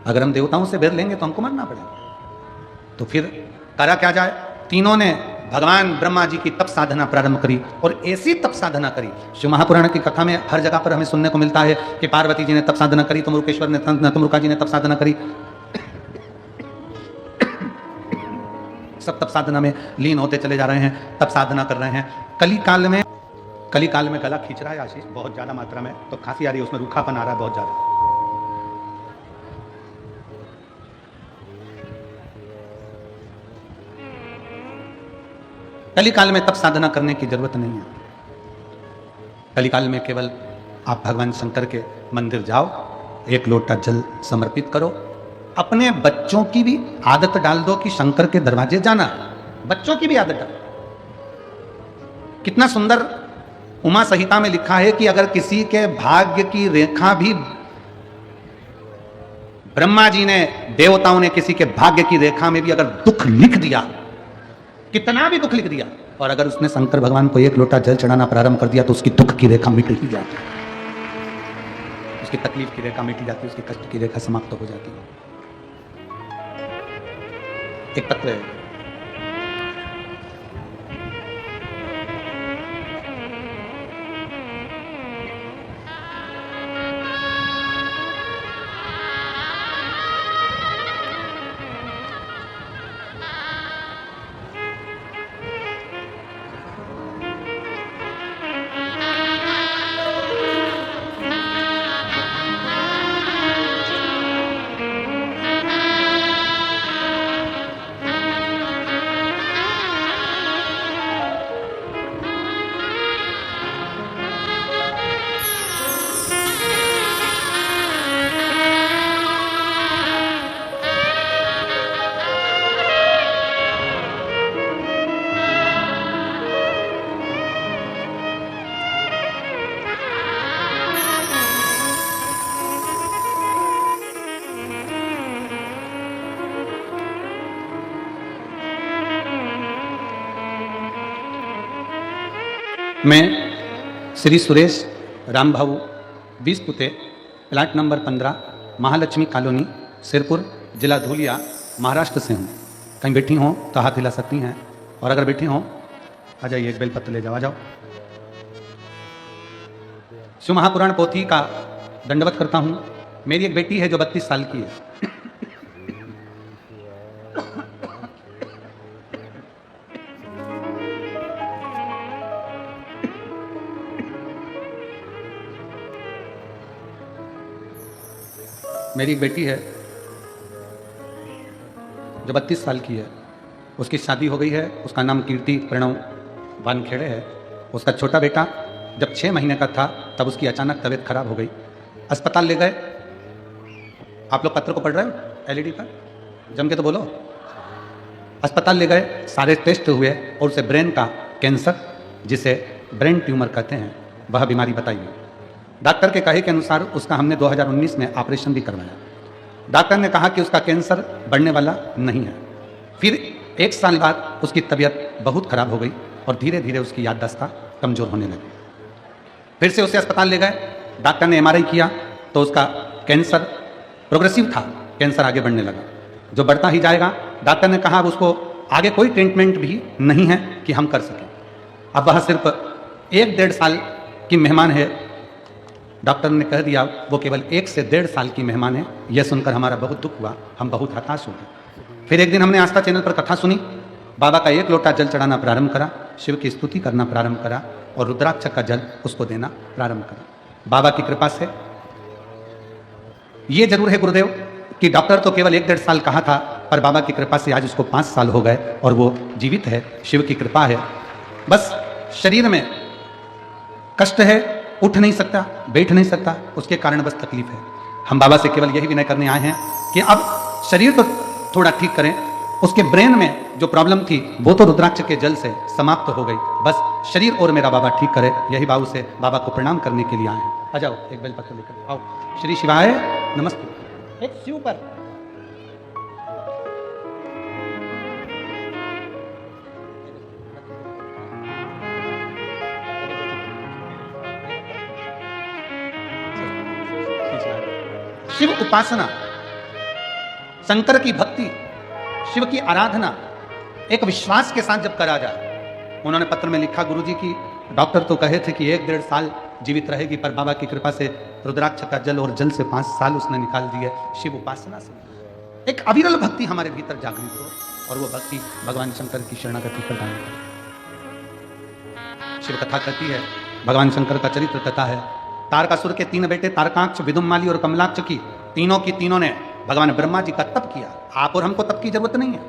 अगर हम देवताओं से बैर लेंगे तो हमको मरना पड़ेगा। तो फिर करा क्या जाए? तीनों ने भगवान ब्रह्मा जी की तप साधना प्रारंभ करी, और ऐसी तप साधना करी। शिव महापुराण की कथा में हर जगह पर हमें सुनने को मिलता है कि पार्वती जी ने तप साधना करी, तमुरुकेश्वर ने, तमुरुका जी ने तप साधना करी। सब तप साधना में लीन होते चले जा रहे हैं, तप साधना कर रहे हैं। कली काल में गला खींच रहा है आशीष बहुत ज्यादा मात्रा में, तो खांसी आ रही है, उसमें रूखापन आ रहा है बहुत ज्यादा। कलिकाल में तप साधना करने की जरूरत नहीं है। कलिकाल में केवल आप भगवान शंकर के मंदिर जाओ, 1 लोटा जल समर्पित करो, अपने बच्चों की भी आदत डाल दो कि शंकर के दरवाजे जाना, बच्चों की भी आदत डाल। कितना सुंदर उमा संहिता में लिखा है कि अगर किसी के भाग्य की रेखा भी, ब्रह्मा जी ने, देवताओं ने किसी के भाग्य की रेखा में भी अगर दुख लिख दिया, कितना भी दुख लिख दिया, और अगर उसने शंकर भगवान को एक लोटा जल चढ़ाना प्रारंभ कर दिया तो उसकी दुख की रेखा मिट ही जाती है, उसकी तकलीफ की रेखा मिट जाती है, उसकी कष्ट की रेखा समाप्त हो जाती है। एक तत्व है। मैं श्री सुरेश रामभाऊ 20 पुते, plot number 15, Mahalakshmi colony, Sirpur, जिला धूलिया, महाराष्ट्र से हूँ। कहीं बैठी हों तो हाथ हिला सकती हैं, और अगर बैठी हों आ जाइए, एक बेलपत्र ले जाओ, आ जाओ। शिव महापुराण पोथी का दंडवत करता हूँ। मेरी एक बेटी है जो 32 साल की है। मेरी एक बेटी है जो 32 साल की है। उसकी शादी हो गई है। उसका नाम कीर्ति प्रणव वानखेड़े है। उसका छोटा बेटा जब 6 महीने का था तब उसकी अचानक तबीयत खराब हो गई। अस्पताल ले गए। आप लोग पत्र को पढ़ रहे हो, एलईडी का जम के तो बोलो। अस्पताल ले गए, सारे टेस्ट हुए और उसे ब्रेन का कैंसर, जिसे ब्रेन ट्यूमर कहते हैं, वह बीमारी बताई गई। डॉक्टर के कहे के अनुसार उसका हमने 2019 में ऑपरेशन भी करवाया। डॉक्टर ने कहा कि उसका कैंसर बढ़ने वाला नहीं है। फिर 1 साल बाद उसकी तबीयत बहुत खराब हो गई और धीरे धीरे उसकी याददाश्त कमज़ोर होने लगी। फिर से उसे अस्पताल ले गए। डॉक्टर ने एमआरआई किया तो उसका कैंसर प्रोग्रेसिव था, कैंसर आगे बढ़ने लगा, जो बढ़ता ही जाएगा। डॉक्टर ने कहा अब उसको आगे कोई ट्रीटमेंट भी नहीं है कि हम कर सकें। अब वह सिर्फ 1-1.5 साल की मेहमान है। डॉक्टर ने कह दिया वो केवल 1 से 1.5 साल की मेहमान है। यह सुनकर हमारा बहुत दुख हुआ, हम बहुत हताश हो गए। फिर एक दिन हमने आस्था चैनल पर कथा सुनी। बाबा का 1 लोटा जल चढ़ाना प्रारंभ करा, शिव की स्तुति करना प्रारंभ करा और रुद्राक्ष का जल उसको देना प्रारंभ करा। बाबा की कृपा से ये जरूर है गुरुदेव कि डॉक्टर तो केवल 1-1.5 साल कहा था, पर बाबा की कृपा से आज उसको 5 साल हो गए और वो जीवित है। शिव की कृपा है। बस शरीर में कष्ट है, उठ नहीं सकता, बैठ नहीं सकता, उसके कारण बस तकलीफ है। हम बाबा से केवल यही विनय करने आए हैं कि अब शरीर तो थोड़ा ठीक करें, उसके ब्रेन में जो प्रॉब्लम थी वो तो रुद्राक्ष के जल से समाप्त हो गई। बस शरीर और मेरा बाबा ठीक करे, यही बाबू से बाबा को प्रणाम करने के लिए आए हैं। आ जाओ, एक बेलपत्र लेकर आओ। श्री शिवाय नमस्ते। एक शिव पर शिव उपासना, शंकर की भक्ति, शिव की आराधना एक विश्वास के साथ जब करा जाए। उन्होंने पत्र में लिखा, गुरुजी की डॉक्टर तो कहे थे कि 1-1.5 साल जीवित रहेगी, पर बाबा की कृपा से रुद्राक्ष का जल और जल से 5 साल उसने निकाल दिए। शिव उपासना से एक अविरल भक्ति हमारे भीतर जागृत हो और वो भक्ति भगवान शंकर की शरणागति प्रदान करे। शिव कथा कहती है, भगवान शंकर का चरित्र कथा है। तारकासुर के 3 बेटे तारकाक्ष, विदुमाली और कमलाक्ष की तीनों ने भगवान ब्रह्मा जी का तप किया। आप और हमको तप की जरूरत नहीं है,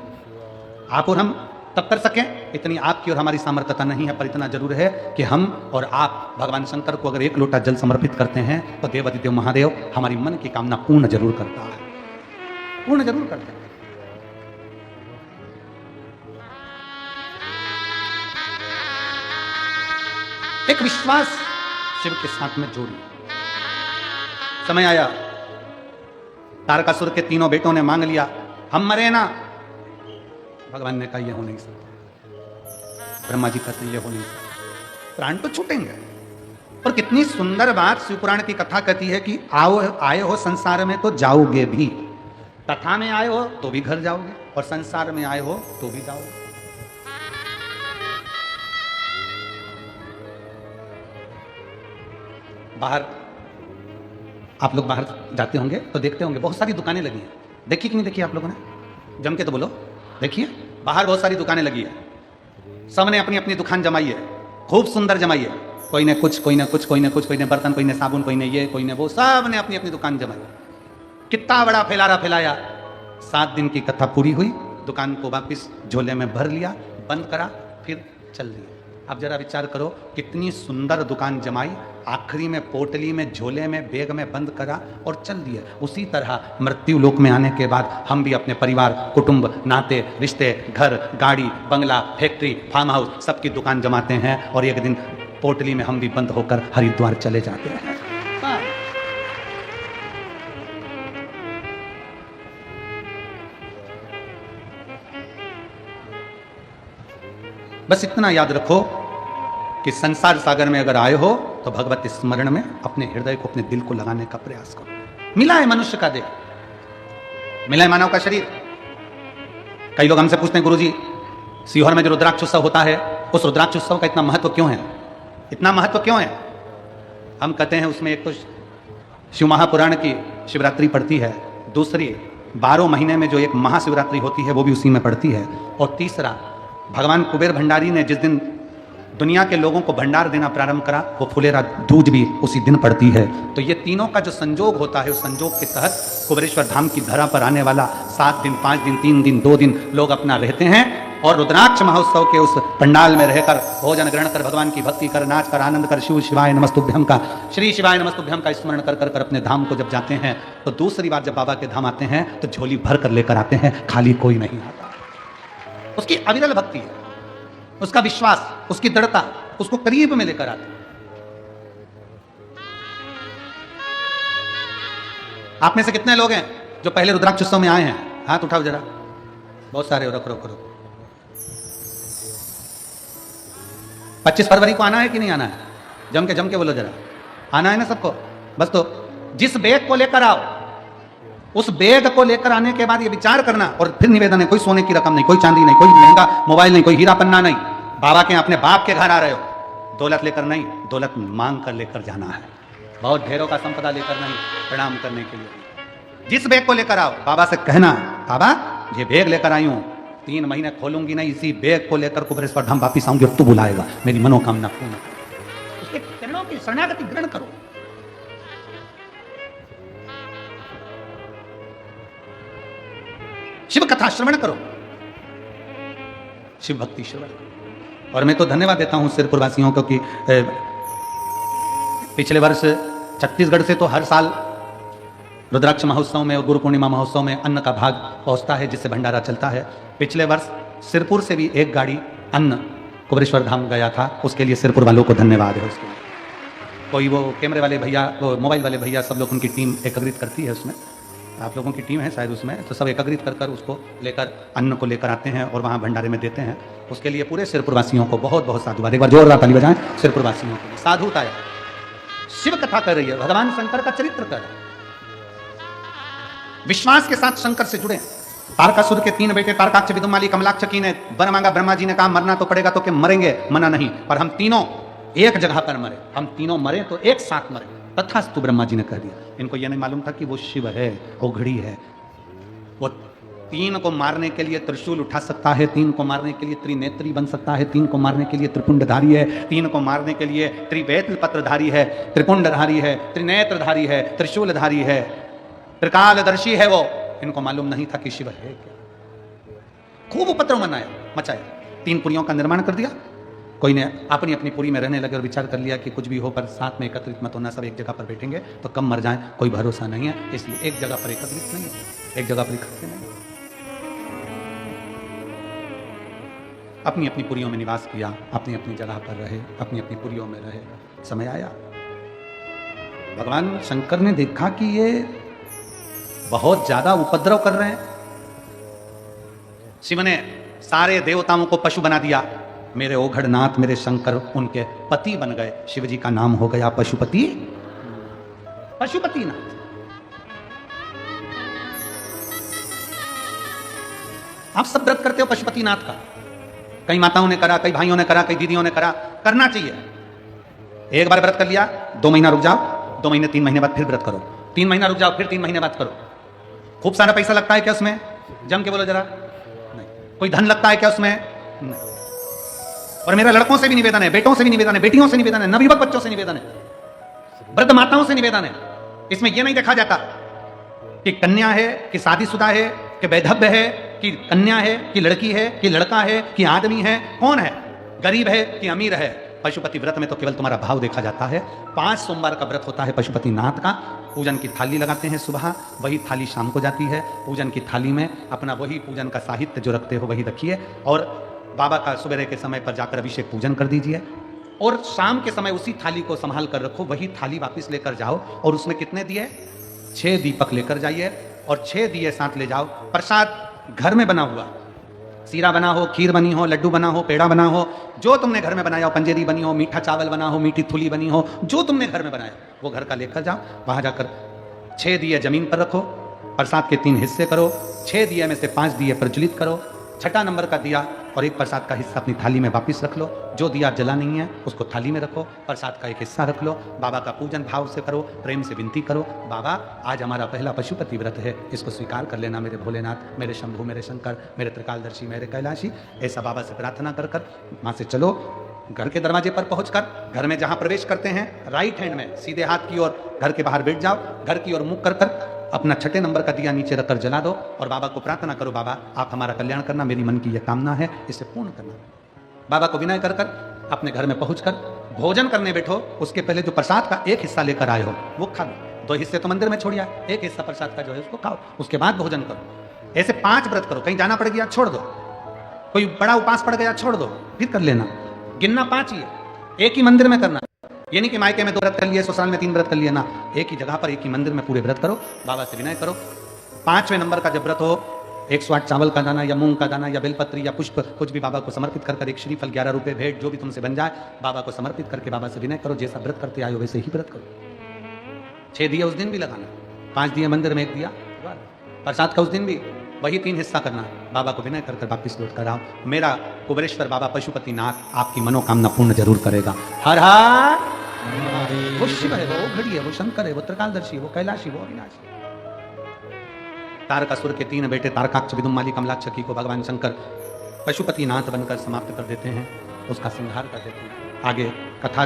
आप और हम तप कर सकें इतनी आपकी और हमारी सामर्थ्यता नहीं है, पर इतना जरूर है कि हम और आप भगवान शंकर को अगर 1 लोटा जल समर्पित करते हैं तो देवादिदेव महादेव हमारी मन की कामना पूर्ण जरूर करता है। पूर्ण जरूर करते हैं। एक विश्वास शिव के साथ में जोड़ी। समय आया, तारकासुर के तीनों बेटों ने मांग लिया, हम मरे ना। भगवान ने कहा यह हो नहीं सकता। ब्रह्मा जी कहते हैं यह हो नहीं सकता, प्राण तो छूटेंगे। और कितनी सुंदर बात शिवपुराण की कथा कहती है कि आए हो संसार में तो जाओगे भी, कथा में आए हो तो भी घर जाओगे और संसार में आए हो तो भी जाओगे। बाहर आप लोग बाहर जाते होंगे तो देखते होंगे बहुत सारी दुकानें लगी हैं। देखी कि नहीं देखी आप लोगों ने? जम के तो बोलो। देखिए बाहर बहुत सारी दुकानें लगी है, सबने अपनी अपनी दुकान जमाई है, खूब सुंदर जमाई है। कोई ने कुछ, कोई ने कुछ, कोई ने कुछ, कोई ने बर्तन, कोई ने साबुन, कोई ने ये, कोई ने वो, सब ने अपनी अपनी दुकान जमाई। कितना बड़ा फैलारा फैलाया। 7 दिन की कथा पूरी हुई, दुकान को वापिस झोले में भर लिया, बंद करा, फिर चल दिया। अब जरा विचार करो, कितनी सुंदर दुकान जमाई, आखिरी में पोटली में, झोले में, बैग में बंद करा और चल दिया। उसी तरह मृत्यु लोक में आने के बाद हम भी अपने परिवार, कुटुंब, नाते, रिश्ते, घर, गाड़ी, बंगला, फैक्ट्री, फार्म हाउस, सबकी दुकान जमाते हैं और एक दिन पोटली में हम भी बंद होकर हरिद्वार चले जाते हैं। बस इतना याद रखो कि संसार सागर में अगर आए हो तो भगवत स्मरण में अपने हृदय को, अपने दिल को लगाने का प्रयास करो। मिला है मनुष्य का देह, मिला है मानव का शरीर। कई लोग हमसे पूछते हैं, गुरुजी सीहोर में जो रुद्राक्ष उत्सव होता है, उस रुद्राक्ष उत्सव का इतना महत्व क्यों है? इतना महत्व क्यों है? हम कहते हैं उसमें एक तो शिव महापुराण की शिवरात्रि पड़ती है, दूसरी 12 महीने में जो एक महाशिवरात्रि होती है वो भी उसी में पड़ती है, और तीसरा भगवान कुबेर भंडारी ने जिस दिन दुनिया के लोगों को भंडार देना प्रारंभ करा, वो फुलेरा दूज भी उसी दिन पड़ती है। तो ये तीनों का जो संजोग होता है, उस संजोग के तहत कुबेरेश्वर धाम की धरा पर आने वाला 7 दिन, 5 दिन, 3 दिन, 2 दिन लोग अपना रहते हैं और रुद्राक्ष महोत्सव के उस पंडाल में रहकर भोजन ग्रहण कर, भगवान की भक्ति कर, नाच कर, आनंद कर, शिव शिवाय नमस्तुभ्यम का, श्री शिवाय नमस्तुभ्यम का स्मरण कर कर अपने धाम को जब जाते हैं, तो दूसरी बार जब बाबा के धाम आते हैं तो झोली भर कर लेकर आते हैं, खाली कोई नहीं आता। उसकी अविरल भक्ति है, उसका विश्वास, उसकी दृढ़ता उसको करीब में लेकर आते। आप में से कितने लोग हैं जो पहले रुद्राक्ष उत्सव में आए हैं? हाथ उठाओ जरा। बहुत सारे हो, रखो रखो रखो। 25 फरवरी को आना है कि नहीं आना है? जम के बोलो जरा। आना है ना सबको? बस तो जिस बैग को लेकर आओ, उस बैग को लेकर आने के बाद ये विचार करना, और फिर निवेदन है, कोई सोने की रकम नहीं, कोई चांदी नहीं, कोई महंगा मोबाइल नहीं, कोई हीरा पन्ना नहीं। बाबा के अपने बाप के घर आ रहे हो, दौलत लेकर नहीं, दौलत मांग कर लेकर जाना है। बहुत ढेरों का संपदा लेकर नहीं, प्रणाम करने के लिए। जिस बैग को लेकर आओ, बाबा से कहना, बाबा ये बैग लेकर आई हूं, 3 महीने खोलूंगी नहीं, इसी बैग को लेकर कुबेरेश्वर धाम वापिस आऊंगी और तू बुलाएगा, मेरी मनोकामना पूर्ण करो। उसके चरणों की शरणागति ग्रहण करो। शिव कथा श्रवण करो, शिव भक्ति श्रवण करो। और मैं तो धन्यवाद देता हूं सिरपुर वासियों को कि पिछले वर्ष छत्तीसगढ़ से तो हर साल रुद्राक्ष महोत्सव में और गुरु पूर्णिमा महोत्सव में अन्न का भाग पहुंचता है, जिससे भंडारा चलता है। पिछले वर्ष सिरपुर से भी एक गाड़ी अन्न कुबेरेश्वर धाम गया था, उसके लिए सिरपुर वालों को धन्यवाद है। उसके कोई वो कैमरे वाले भैया, वो मोबाइल वाले भैया, सब लोग उनकी टीम एकत्रित करती है, उसमें आप लोगों की टीम है शायद उसमें, तो सब एकत्रित कर उसको लेकर, अन्न को लेकर आते हैं और वहाँ भंडारे में देते हैं। उसके लिए पूरे सिरपुर वासियों को बहुत बहुत साधुवाद। एक बार जोरदार ताली बजाएं सिरपुर वासियों को। साधुता है, शिव कथा कर रही है, भगवान शंकर का चरित्र कर रहा है, विश्वास के साथ शंकर से जुड़े। तारकासुर के 3 बेटे तारकाक्ष, विदुमाली, कमलाक्ष की ने वर मांगा, ब्रह्मा जी ने कहा मरना तो पड़ेगा, तो कि मरेंगे, मना नहीं, पर हम तीनों एक जगह पर मरे, हम तीनों मरे तो एक साथ मरे, तथास्तु ब्रह्मा जी ने कह दिया। इनको यह नहीं मालूम था कि वो शिव है, वो घड़ी है, वो 3 को मारने के लिए त्रिशूल उठा सकता है, 3 को मारने के लिए त्रिनेत्री बन सकता है, 3 को मारने के लिए त्रिपुंडधारी है, 3 को मारने के लिए त्रिवेत्र पत्रधारी है, त्रिपुंडधारी है, त्रिनेत्रधारी है, त्रिशूलधारी है, त्रिकालदर्शी है। वो इनको मालूम नहीं था कि शिव है क्या। खूब उपद्रव मचाया, 3 पुरियों का निर्माण कर दिया, कोई ने अपनी अपनी पुरी में रहने लगे और विचार कर लिया कि कुछ भी हो पर साथ में एकत्रित मत होना, सब एक जगह पर बैठेंगे तो कम मर जाए, कोई भरोसा नहीं है, इसलिए एक जगह पर एकत्रित नहीं है, एक जगह पर इकट्ठे नहीं। अपनी अपनी पुरियों में निवास किया, अपनी अपनी जगह पर रहे, अपनी अपनी पुरियों में रहे। समय आया, भगवान शंकर ने देखा कि ये बहुत ज्यादा उपद्रव कर रहे हैं। शिव ने सारे देवताओं को पशु बना दिया। मेरे ओघड़नाथ, मेरे शंकर उनके पति बन गए। शिव जी का नाम हो गया पशुपति, पशुपतिनाथ। आप सब व्रत करते हो पशुपतिनाथ का, कई माताओं ने करा, कई भाइयों ने करा, कई दीदियों ने करा, करना चाहिए। एक बार व्रत कर लिया, 2 महीना रुक जाओ, 2 महीने 3 महीने बाद फिर व्रत करो, 3 महीना रुक जाओ, फिर 3 महीने बाद करो। खूब सारा पैसा लगता है क्या उसमें? जम के बोलो जरा। नहीं। कोई धन लगता है क्या उसमें? नहीं। और मेरा लड़कों से भी निवेदन है, बेटों से भी निवेदन है, बेटियों से निवेदन है, नवयुवक बच्चों से निवेदन है, वृद्ध माताओं से निवेदन है। इसमें यह नहीं देखा जाता कि कन्या है कि शादीशुदा है कि वैधव्य है, कि कन्या है कि लड़की है कि लड़का है कि आदमी है, कौन है, गरीब है कि अमीर है। पशुपति व्रत में तो केवल तुम्हारा भाव देखा जाता है। 5 सोमवार का व्रत होता है पशुपतिनाथ का। पूजन की थाली लगाते हैं सुबह, वही थाली शाम को जाती है। पूजन की थाली में अपना वही पूजन का साहित्य जो रखते हो वही रखिए, और बाबा का सुबह के समय पर जाकर अभिषेक पूजन कर दीजिए, और शाम के समय उसी थाली को संभाल कर रखो। वही थाली वापस लेकर जाओ और उसमें कितने दिए? 6 दीपक लेकर जाइए और 6 दिए साथ ले जाओ। प्रसाद घर में बना हुआ, सीरा बना हो, खीर बनी हो, लड्डू बना हो, पेड़ा बना हो, जो तुमने घर में बनाया हो, पंजेरी बनी हो, मीठा चावल बना हो, मीठी थुली बनी हो, जो तुमने घर में बनाया वो घर का लेकर जाओ। वहां जाकर 6 दिए जमीन पर रखो, प्रसाद के 3 हिस्से करो, 6 दिए में से 5 दिए प्रज्वलित करो, 6ठा नंबर का दिया और एक प्रसाद का हिस्सा अपनी थाली में वापस रख लो। जो दिया जला नहीं है उसको थाली में रखो, प्रसाद का एक हिस्सा रख लो। बाबा का पूजन भाव से करो, प्रेम से विनती करो, बाबा आज हमारा पहला पशुपति व्रत है, इसको स्वीकार कर लेना मेरे भोलेनाथ, मेरे शंभु, मेरे शंकर, मेरे त्रिकालदर्शी, मेरे कैलाशी। ऐसा बाबा से प्रार्थना कर कर वहाँ से चलो। घर के दरवाजे पर पहुंचकर घर में जहाँ प्रवेश करते हैं राइट हैंड में सीधे हाथ की ओर घर के बाहर बैठ जाओ, घर की ओर मुख कर कर अपना 6ठे नंबर का दिया नीचे रखकर जला दो और बाबा को प्रार्थना करो, बाबा आप हमारा कल्याण करना, मेरी मन की यह कामना है, इसे पूर्ण करना। बाबा को विनय कर कर अपने घर में पहुंचकर भोजन करने बैठो। उसके पहले जो प्रसाद का एक हिस्सा लेकर आए हो वो खा लो। 2 हिस्से तो मंदिर में छोड़िया, एक हिस्सा प्रसाद का जो है उसको खाओ, उसके बाद भोजन करो। ऐसे 5 व्रत करो। कहीं जाना पड़ गया छोड़ दो, कोई बड़ा उपास पड़ गया छोड़ दो, फिर कर लेना। गिनना 5 ही है, एक ही मंदिर में करना। ये नहीं कि मायके में 2 व्रत कर लिए, ससुराल में 3 व्रत कर लिए ना, एक ही जगह पर एक ही मंदिर में पूरे व्रत करो, बाबा से विनय करो। 5वें नंबर का जब व्रत हो 108 चावल का दाना या मूंग का दाना या बेलपत्री या पुष्प कुछ भी बाबा को समर्पित कर एक श्रीफल 11 रुपए भेंट जो भी तुमसे बन जाए बाबा को समर्पित करके बाबा से विनय करो। जैसा व्रत करते आयो वैसे ही व्रत करो। 6 दिए उस दिन भी लगाना, 5 दिए मंदिर में, 1 दिया प्रसाद का उस दिन भी वही 3 हिस्सा करना। बाबा को विनय कर कर वापिस लौट कर आओ। मेरा कुबेरेश्वर बाबा पशुपतिनाथ आपकी मनोकामना पूर्ण जरूर करेगा। हर हर। वो शिव है, वो घड़ी है, वो शंकर है, वो त्रिकालदर्शी है, वो कैलाशी, वो अविनाशी। तारकासुर के 3 बेटे तारकाक्ष, विदुम्माली, कमलाक्षकी को भगवान शंकर पशुपतिनाथ बनकर समाप्त कर देते हैं, उसका संहार कर देते हैं। आगे कथा